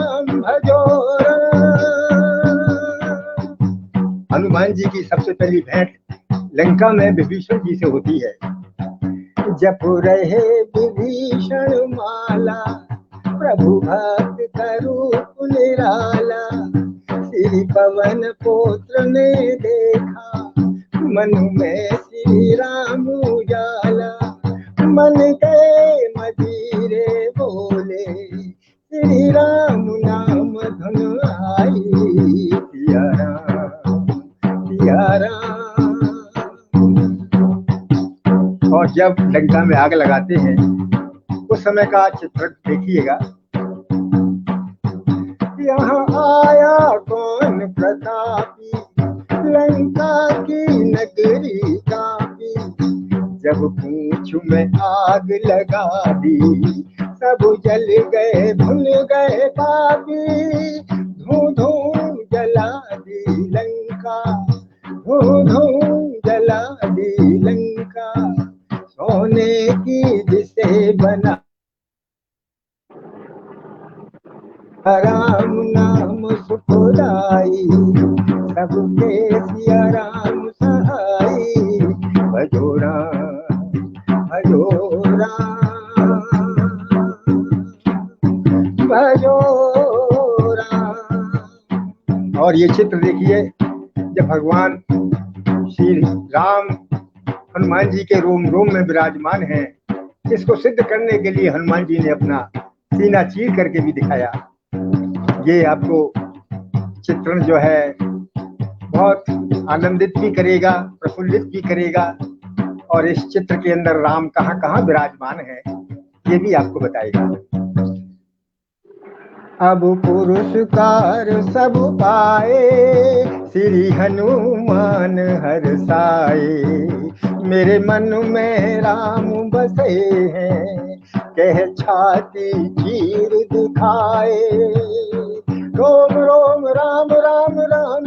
C: पहली भेंट लंका में विभीषण जी से होती है। जप रहे विभीषण माला, प्रभु भक्त का रूप निराला। श्री पवन पुत्र ने देखा, मन में श्री राम उजाला। मन के मजीरे बोले, श्री राम नाम धुन आई। सिया राम सिया राम। और जब लंका में आग लगाते हैं उस समय का चित्रण देखिएगा। यहाँ आया कौन प्रतापी, लंका की नगरी कांपी। जब पूंछ में आग लगा दी, सब जल गए भुन गए पापी। धूं धूं जला दी लंका, धूं धूं जला दी लंका। सोने की जिसे बना, राम नाम सुखदाई। सबके सिया राम सहाई। भजो राम भजो राम भजो राम। और ये चित्र देखिए, जब भगवान श्री राम हनुमान जी के रोम रोम में विराजमान हैं, इसको सिद्ध करने के लिए हनुमान जी ने अपना सीना चीर करके भी दिखाया। ये आपको चित्रण जो है बहुत आनंदित भी करेगा, प्रफुल्लित भी करेगा। और इस चित्र के अंदर राम कहाँ कहाँ विराजमान है ये भी आपको बताएगा। अब पुरस्कार सब पाए, श्री हनुमान हर्षाए। मेरे मन में राम बसे हैं, कह छाती चीर दिखाए। रोम रोम राम राम राम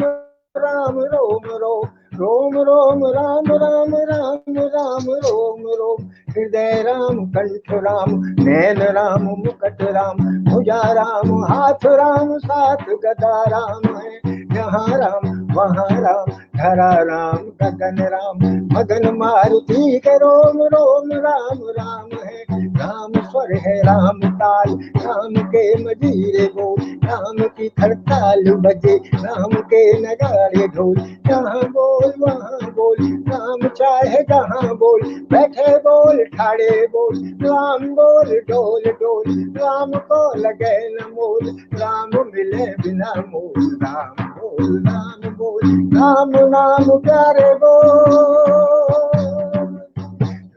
C: राम रोम रोम, रोम रोम राम राम राम राम रोम रोम। हृदय राम कंठ राम, नैन राम मुकुट राम। भुजा राम हाथ राम, साथ गदा राम है। जहाँ राम वहाँ राम, धरा राम गगन राम। मगन मारुति के रोम रोम राम राम है। राम स्वर है राम ताल, राम के मजीरे बोल। राम की खड़ताल बजे, राम के नगाड़े ढोल। जहाँ बोल वहाँ बोल, राम चाहे जहाँ बोल। बैठे बोल ठाड़े बोल, राम बोल डोल डोल। राम को लगे न मोल, राम मिले बिना मोल। राम बोल राम बोल, राम नाम प्यारे बोल।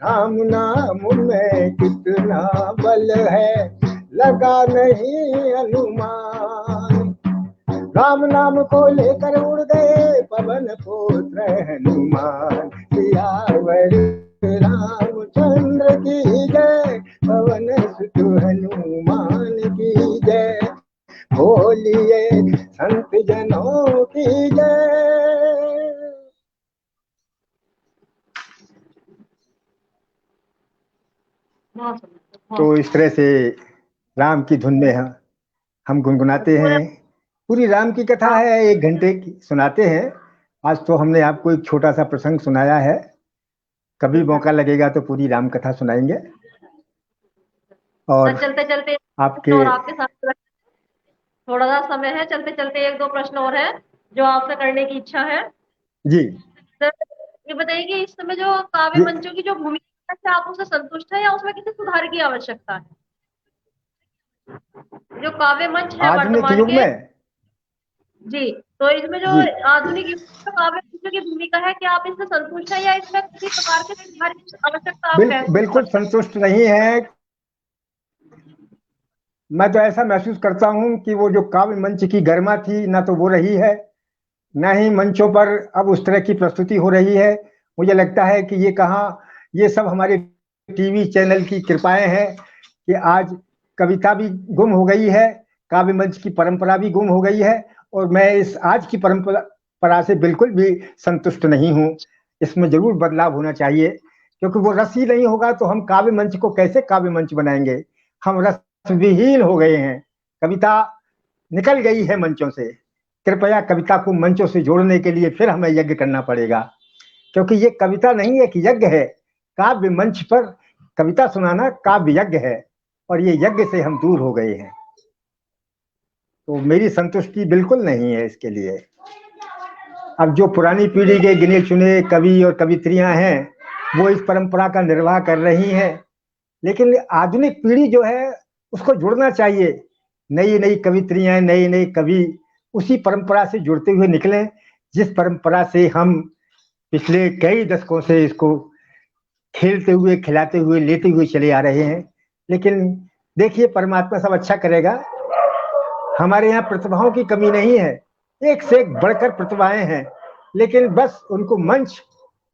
C: राम नाम में कितना बल है, लगा नहीं अनुमान। राम नाम को लेकर उड़ गए पवन पुत्र हनुमान। सियावर रामचंद्र की जय, पवन सुत हनुमान की जय। बोलिए संत जनों की जय। तो इस तरह से राम की धुन में हम गुनगुनाते हैं। पूरी राम की कथा है, 1 घंटे की सुनाते हैं। आज तो हमने आपको एक छोटा सा प्रसंग सुनाया है, कभी मौका लगेगा तो पूरी राम कथा सुनाएंगे। और
A: चलते चलते
C: आपके
A: साथ थोड़ा सा समय है, चलते चलते 1-2 प्रश्न और है जो आपसे करने की इच्छा है
C: जी।
A: सर। ये बताइए कि इस समय जो काव्य मंचों की जो भूमिका है, आप उससे संतुष्ट है या उसमें किसी सुधार की आवश्यकता है? जो काव्य मंच है
C: आधुनिक युग में
A: जी, तो इसमें जो आधुनिक युग में काव्य मंचों की भूमिका है, क्या आप इससे संतुष्ट है या इसमें किसी प्रकार के सुधार की आवश्यकता आप
C: बिल्कुल संतुष्ट नहीं है। मैं तो ऐसा महसूस करता हूं कि वो जो काव्य मंच की गरिमा थी, ना तो वो रही है, ना ही मंचों पर अब उस तरह की प्रस्तुति हो रही है। मुझे लगता है कि ये सब हमारे टीवी चैनल की कृपाएं हैं कि आज कविता भी गुम हो गई है, काव्य मंच की परंपरा भी गुम हो गई है। और मैं इस आज की परंपरा से बिल्कुल भी संतुष्ट नहीं हूं। इसमें जरूर बदलाव होना चाहिए, क्योंकि वो रस ही नहीं होगा तो हम काव्य मंच को कैसे काव्य मंच बनाएंगे। हम रस विहीन हो गए हैं, कविता निकल गई है मंचों से। कृपया कविता को मंचों से जोड़ने के लिए फिर हमें यज्ञ करना पड़ेगा, क्योंकि ये कविता नहीं है कि यज्ञ है। काव्य मंच पर कविता सुनाना काव्य यज्ञ है, और ये यज्ञ से हम दूर हो गए हैं। तो मेरी संतुष्टि बिल्कुल नहीं है इसके लिए। अब जो पुरानी पीढ़ी के गिने चुने कवि और कवित्रियां हैं वो इस परंपरा का निर्वाह कर रही हैं, लेकिन आधुनिक पीढ़ी जो है उसको जुड़ना चाहिए। नई नई कवित्रियां, नए नए कवि उसी परंपरा से जुड़ते हुए निकलें जिस परंपरा से हम पिछले कई दशकों से इसको खेलते हुए, खिलाते हुए, लेते हुए चले आ रहे हैं। लेकिन देखिए, परमात्मा सब अच्छा करेगा। हमारे यहाँ प्रतिभाओं की कमी नहीं है, एक से एक बढ़कर प्रतिभाएं हैं, लेकिन बस उनको मंच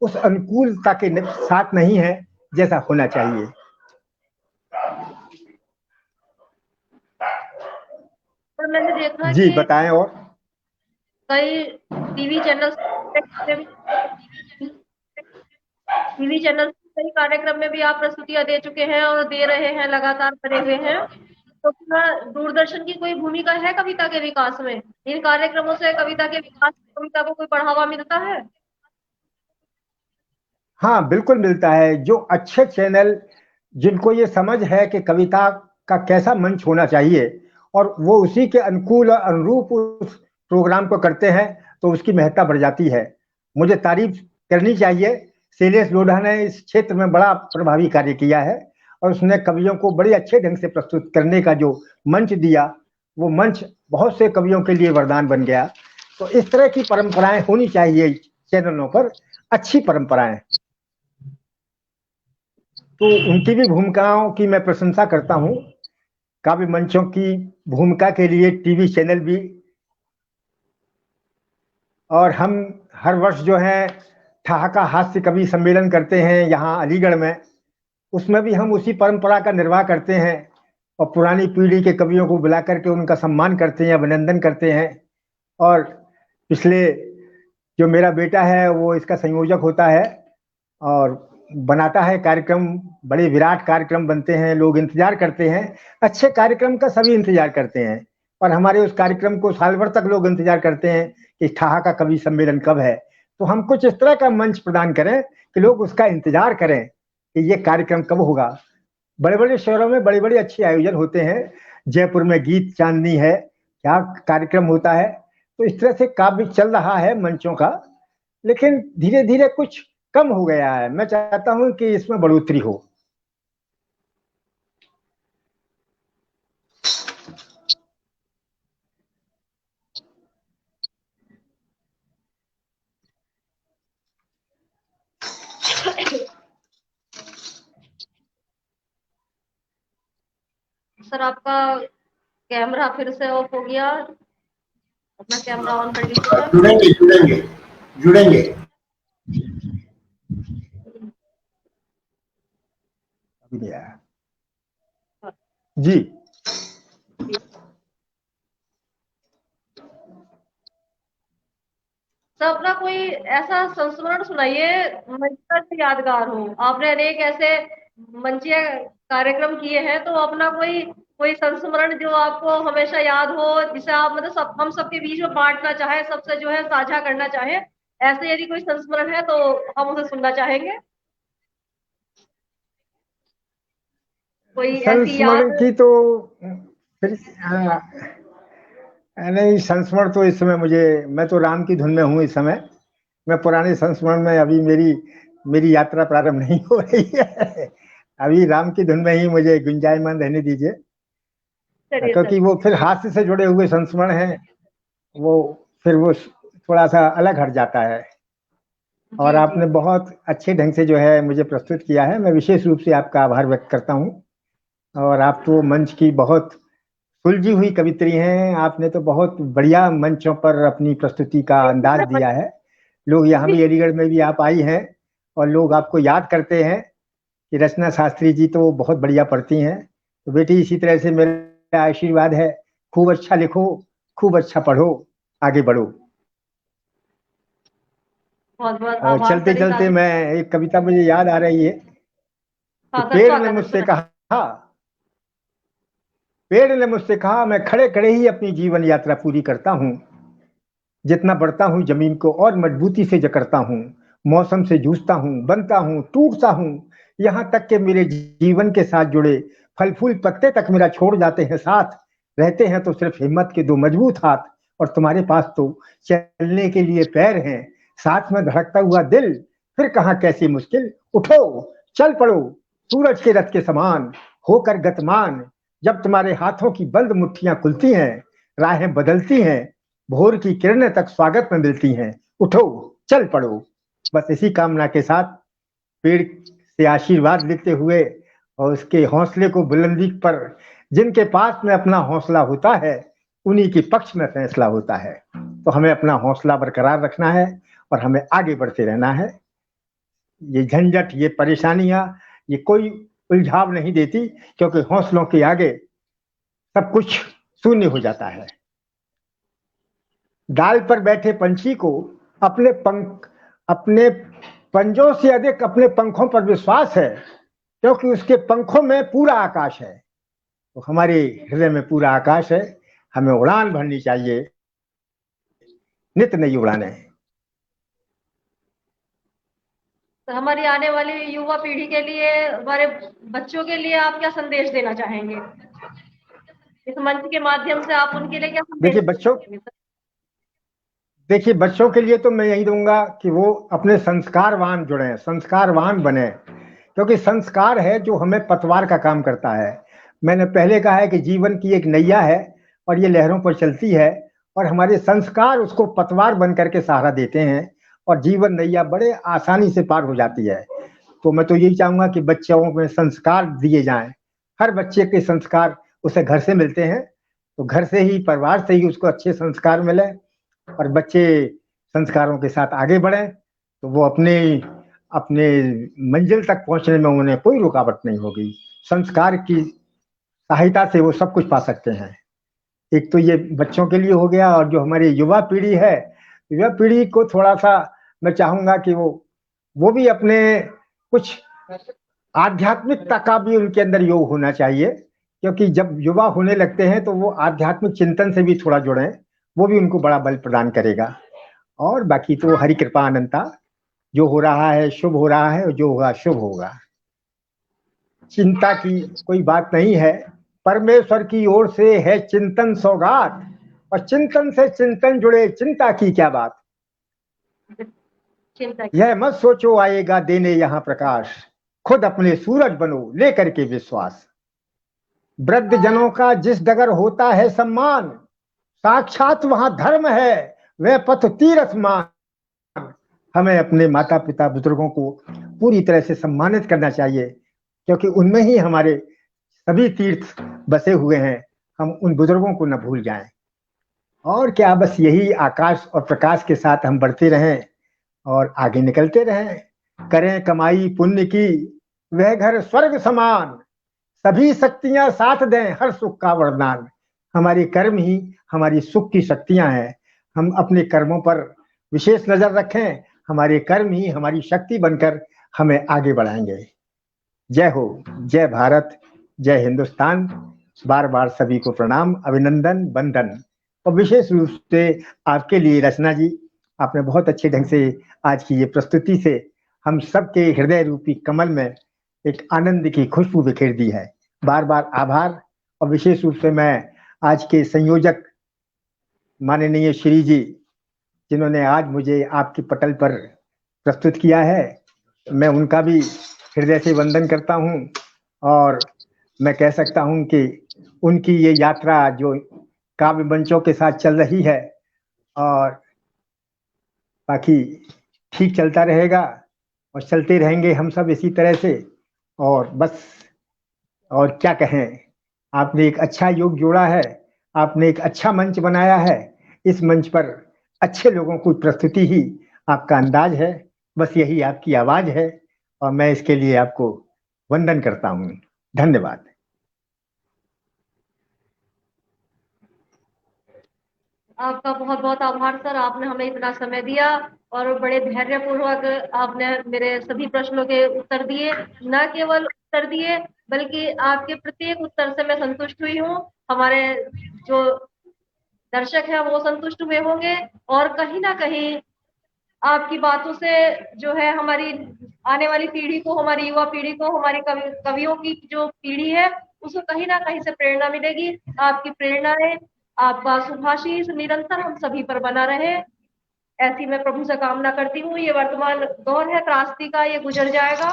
C: उस अनुकूलता के साथ नहीं है जैसा होना चाहिए।
A: पर मैंने देखा
C: जी
A: कि
C: बताएं। और
A: कई टीवी चैनल कई कार्यक्रम में भी आप प्रस्तुतियां दे चुके हैं और दे रहे हैं, लगातार बने हुए हैं। तो क्या दूरदर्शन की कोई भूमिका है कविता के विकास में? इन कार्यक्रमों से कविता के विकास, कविता को कोई बढ़ावा मिलता है?
C: हाँ, बिल्कुल मिलता है। जो अच्छे चैनल, जिनको ये समझ है कि कविता का कैसा मंच होना चाहिए और वो उसी के अनुकूल और अनुरूप उस प्रोग्राम को करते हैं, तो उसकी महत्ता बढ़ जाती है। मुझे तारीफ करनी चाहिए, शैलेश लोढ़ा ने इस क्षेत्र में बड़ा प्रभावी कार्य किया है और उसने कवियों को बड़े अच्छे ढंग से प्रस्तुत करने का जो मंच दिया, वो मंच बहुत से कवियों के लिए वरदान बन गया। तो इस तरह की परंपराएं होनी चाहिए चैनलों पर, अच्छी परंपराएं। तो उनकी भी भूमिकाओं की मैं प्रशंसा करता हूँ। काव्य मंचों की भूमिका के लिए टीवी चैनल भी, और हम हर वर्ष जो है ठहाका हास्य कवि सम्मेलन करते हैं यहाँ अलीगढ़ में, उसमें भी हम उसी परंपरा का निर्वाह करते हैं और पुरानी पीढ़ी के कवियों को बुला करके उनका सम्मान करते हैं, अभिनंदन करते हैं। और पिछले जो मेरा बेटा है वो इसका संयोजक होता है और बनाता है कार्यक्रम। बड़े विराट कार्यक्रम बनते हैं, लोग इंतजार करते हैं। अच्छे कार्यक्रम का सभी इंतजार करते हैं, और हमारे उस कार्यक्रम को साल भर तक लोग इंतजार करते हैं कि ठहाका कवि सम्मेलन कब है। तो हम कुछ इस तरह का मंच प्रदान करें कि लोग उसका इंतजार करें कि ये कार्यक्रम कब होगा। बड़े बड़े शहरों में बड़े बड़े अच्छे आयोजन होते हैं। जयपुर में गीत चांदनी है, क्या कार्यक्रम होता है। तो इस तरह से काव्य चल रहा है मंचों का, लेकिन धीरे धीरे कुछ कम हो गया है। मैं चाहता हूं कि इसमें बढ़ोतरी हो।
A: सर, आपका कैमरा फिर से ऑफ हो गया। अपना कैमरा ऑन कर लीजिए सर।
B: जुड़ेंगे जुड़ेंगे जुड़ेंगे।
C: अभी नहीं आया जी।
A: सर, अपना कोई ऐसा संस्मरण सुनाइए मंच से यादगार हो। आपने अनेक ऐसे मंचीय कार्यक्रम किए हैं, तो अपना कोई कोई संस्मरण जो आपको हमेशा याद हो, जिसे आप मतलब हम सबके बीच में बांटना चाहे, सबसे जो है साझा करना चाहे, ऐसे यदि कोई संस्मरण है तो हम उसे सुनना चाहेंगे। कोई ऐसी याद?
C: संस्मरण की तो फिर नहीं, संस्मरण तो इस समय मैं तो राम की धुन में हूँ इस समय। मैं पुराने संस्मरण में अभी मेरी मेरी यात्रा प्रारंभ नहीं हो रही है। अभी राम की धुन में ही मुझे गुंजायमान रहने दीजिए,
A: चलिए सर।
C: क्योंकि वो फिर हास्य से जुड़े हुए संस्मरण हैं। वो फिर वो थोड़ा सा अलग हट जाता है। और
A: जी
C: आपने
A: जी।
C: बहुत अच्छे ढंग से जो है मुझे प्रस्तुत किया है, मैं विशेष रूप से आपका आभार व्यक्त करता हूँ। और आप तो मंच की बहुत सुलझी हुई कवित्री हैं। आपने तो बहुत बढ़िया मंचों पर अपनी प्रस्तुति का अंदाज दिया है। लोग यहाँ भी, अलीगढ़ में भी आप आई हैं और लोग आपको याद करते हैं कि रचना शास्त्री जी तो बहुत बढ़िया पढ़ती हैं। तो बेटी, इसी तरह से मेरा आशीर्वाद है, खूब अच्छा लिखो, खूब अच्छा पढ़ो, आगे बढ़ो।
A: बहुत बहुत
C: और
A: आभार
C: चलते
A: सर इस
C: चलते मैं एक कविता मुझे याद आ रही है कि
A: हाँ सर, स्वागत है सर।
C: पेड़ ने मुझसे कहा, मैं खड़े खड़े ही अपनी जीवन यात्रा पूरी करता हूँ। जितना बढ़ता हूँ जमीन को और मजबूती से जकड़ता हूँ, मौसम से जूझता हूँ, बनता हूँ, टूटता हूँ, यहाँ तक कि मेरे जीवन के साथ जुड़े फल फूल पत्ते तक मेरा छोड़ जाते हैं साथ। रहते हैं तो सिर्फ हिम्मत के दो मजबूत हाथ, और तुम्हारे पास तो चलने के लिए पैर हैं, साथ में धड़कता हुआ दिल, फिर कहाँ कैसी मुश्किल। उठो, चल पड़ो, सूरज के रथ के समान होकर गतिमान। जब तुम्हारे हाथों की बंद मुट्ठियां खुलती हैं, राहें बदलती हैं, भोर की किरणें तक स्वागत में मिलती हैं। उठो, चल पड़ो। बस इसी कामना के साथ पेड़ से आशीर्वाद लेते हुए और उसके हौसले को बुलंदी पर, जिनके पास में अपना हौसला होता है उन्हीं के पक्ष में फैसला होता है। तो हमें अपना हौसला बरकरार रखना है और हमें आगे बढ़ते रहना है। ये झंझट, ये परेशानियां, ये कोई उलझाव नहीं देती, क्योंकि हौसलों के आगे सब कुछ शून्य हो जाता है। डाल पर बैठे पंछी को अपने पंजों से अधिक अपने पंखों पर विश्वास है, क्योंकि उसके पंखों में पूरा आकाश है। तो हमारे हृदय में पूरा आकाश है, हमें उड़ान भरनी चाहिए, नित नई उड़ानें।
A: तो हमारी आने वाली युवा पीढ़ी के लिए, हमारे बच्चों के लिए आप क्या संदेश देना चाहेंगे? इस मंच के माध्यम से आप उनके लिए क्या संदेश
C: देखिए
A: देना चाहेंगे?
C: देखिए बच्चों के लिए तो मैं यही दूंगा कि वो अपने संस्कारवान जुड़े, संस्कारवान बने, क्योंकि संस्कार है जो हमें पतवार का काम करता है। मैंने पहले कहा है कि जीवन की एक नैया है और ये लहरों पर चलती है, और हमारे संस्कार उसको पतवार बन करके सहारा देते हैं, और जीवन नैया बड़े आसानी से पार हो जाती है। तो मैं तो यही चाहूंगा कि बच्चों में संस्कार दिए जाएं। हर बच्चे के संस्कार उसे घर से मिलते हैं, तो घर से ही, परिवार से ही उसको अच्छे संस्कार मिले और बच्चे संस्कारों के साथ आगे बढ़े, तो वो अपने अपने मंजिल तक पहुंचने में उन्हें कोई रुकावट नहीं होगी। संस्कार की सहायता से वो सब कुछ पा सकते हैं। एक तो ये बच्चों के लिए हो गया, और जो हमारी युवा पीढ़ी है, युवा पीढ़ी को थोड़ा सा मैं चाहूंगा कि वो भी अपने कुछ आध्यात्मिकता का भी उनके अंदर योग होना चाहिए, क्योंकि जब युवा होने लगते हैं तो वो आध्यात्मिक चिंतन से भी थोड़ा जुड़े, वो भी उनको बड़ा बल प्रदान करेगा। और बाकी तो हरि कृपा अनंता, जो हो रहा है शुभ हो रहा है, और जो होगा शुभ होगा। चिंता की कोई बात नहीं है, परमेश्वर की ओर से है चिंतन सौगात, और चिंतन से चिंतन जुड़े, चिंता की क्या बात।
A: चिंता
C: यह मत सोचो आएगा देने यहाँ प्रकाश, खुद अपने सूरज बनो लेकर के विश्वास। वृद्ध जनों का जिस डगर होता है सम्मान, साक्षात वहां धर्म है, वह पथ तीर्थ मान। हमें अपने माता पिता बुजुर्गों को पूरी तरह से सम्मानित करना चाहिए, क्योंकि उनमें ही हमारे सभी तीर्थ बसे हुए हैं। हम उन बुजुर्गों को न भूल जाएं। और क्या, बस यही आकाश और प्रकाश के साथ हम बढ़ते रहें और आगे निकलते रहें। करें कमाई पुण्य की, वह घर स्वर्ग समान, सभी शक्तियां साथ दें हर सुख का वरदान। हमारे कर्म ही हमारी सुख की शक्तियां हैं। हम अपने कर्मों पर विशेष नजर रखें, हमारे कर्म ही हमारी शक्ति बनकर हमें आगे बढ़ाएंगे। जय हो, जय भारत, जय हिंदुस्तान। बार बार सभी को प्रणाम, अभिनंदन, वंदन। और विशेष रूप से आपके लिए रचना जी, आपने बहुत अच्छे ढंग से आज की ये प्रस्तुति से हम सबके हृदय रूपी कमल में एक आनंद की खुशबू बिखेर दी है। बार बार आभार। और विशेष रूप से मैं आज के संयोजक माननीय श्री जी, जिन्होंने आज मुझे आपके पटल पर प्रस्तुत किया है, मैं उनका भी हृदय से वंदन करता हूं। और मैं कह सकता हूं कि उनकी ये यात्रा जो काव्य मंचों के साथ चल रही है, और बाकी ठीक चलता रहेगा, और चलते रहेंगे हम सब इसी तरह से। और बस, और क्या कहें, आपने एक अच्छा योग जोड़ा है, आपने एक अच्छा मंच बनाया है। इस मंच पर अच्छे लोगों की प्रस्तुति ही आपका अंदाज है, बस यही आपकी आवाज है, और मैं इसके लिए आपको वंदन करता हूं। धन्यवाद।
A: आपका बहुत बहुत आभार सर, आपने हमें इतना समय दिया और बड़े धैर्यपूर्वक आपने मेरे सभी प्रश्नों के उत्तर दिए। न केवल उत्तर दिए, बल्कि आपके प्रत्येक उत्तर से मैं संतुष्ट हुई हूँ। हमारे जो दर्शक हैं वो संतुष्ट हुए होंगे और कहीं ना कहीं आपकी बातों से जो है हमारी आने वाली पीढ़ी को, हमारी युवा पीढ़ी को, हमारी कवियों की जो पीढ़ी है उसको कहीं ना कहीं से प्रेरणा मिलेगी। आपकी प्रेरणाएं, आपका सुभाषिस निरंतर हम सभी पर बना रहे, ऐसी मैं प्रभु से कामना करती हूँ। ये वर्तमान दौर है त्रासदी का, ये गुजर जाएगा,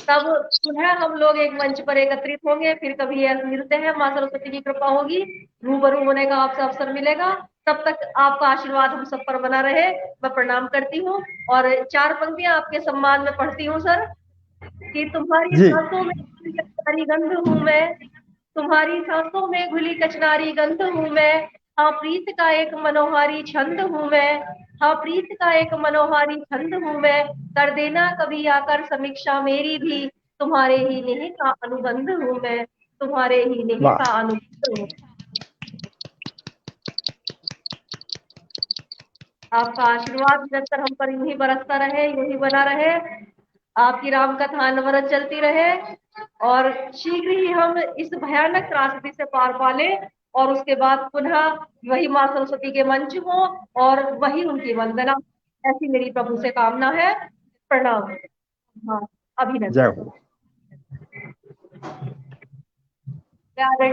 A: तब पुनः हम लोग एक मंच पर एकत्रित होंगे, फिर कभी ऐसे मिलते हैं, माँ सरस्वती की कृपा होगी, रूबरू होने का आपसे अवसर मिलेगा। तब तक आपका आशीर्वाद हम सब पर बना रहे। मैं प्रणाम करती हूँ और 4 पंक्तियां आपके सम्मान में पढ़ती हूँ सर, कि तुम्हारी
C: जी।
A: सांसों में घुली कचनारी गंध हूँ मैं, तुम्हारी सांसों में घुली कचनारी गंध हूँ मैं, हाँ प्रीत का एक मनोहारी छंद हूँ मैं, हाँ प्रीत का एक मनोहारी छंद हूँ मैं, कर देना कभी आकर समीक्षा मेरी भी, तुम्हारे ही नेह का अनुबंध हूँ मैं, तुम्हारे ही नेह
C: वाह।
A: का अनुबंध हूँ। आपका आशीर्वाद निरंतर हम पर यूं ही बरसता रहे, यूं ही बना रहे, आपकी राम कथा अनवरत चलती रहे और शीघ्र ही हम इस भयानक त्रासदी से पार पाले और उसके बाद पुनः वही माँ सरस्वती के मंच हो और वही उनकी वंदना, ऐसी मेरी प्रभु से कामना है। प्रणाम। हाँ,
C: जय
A: अभिनंदन।
C: हो।
A: प्यारे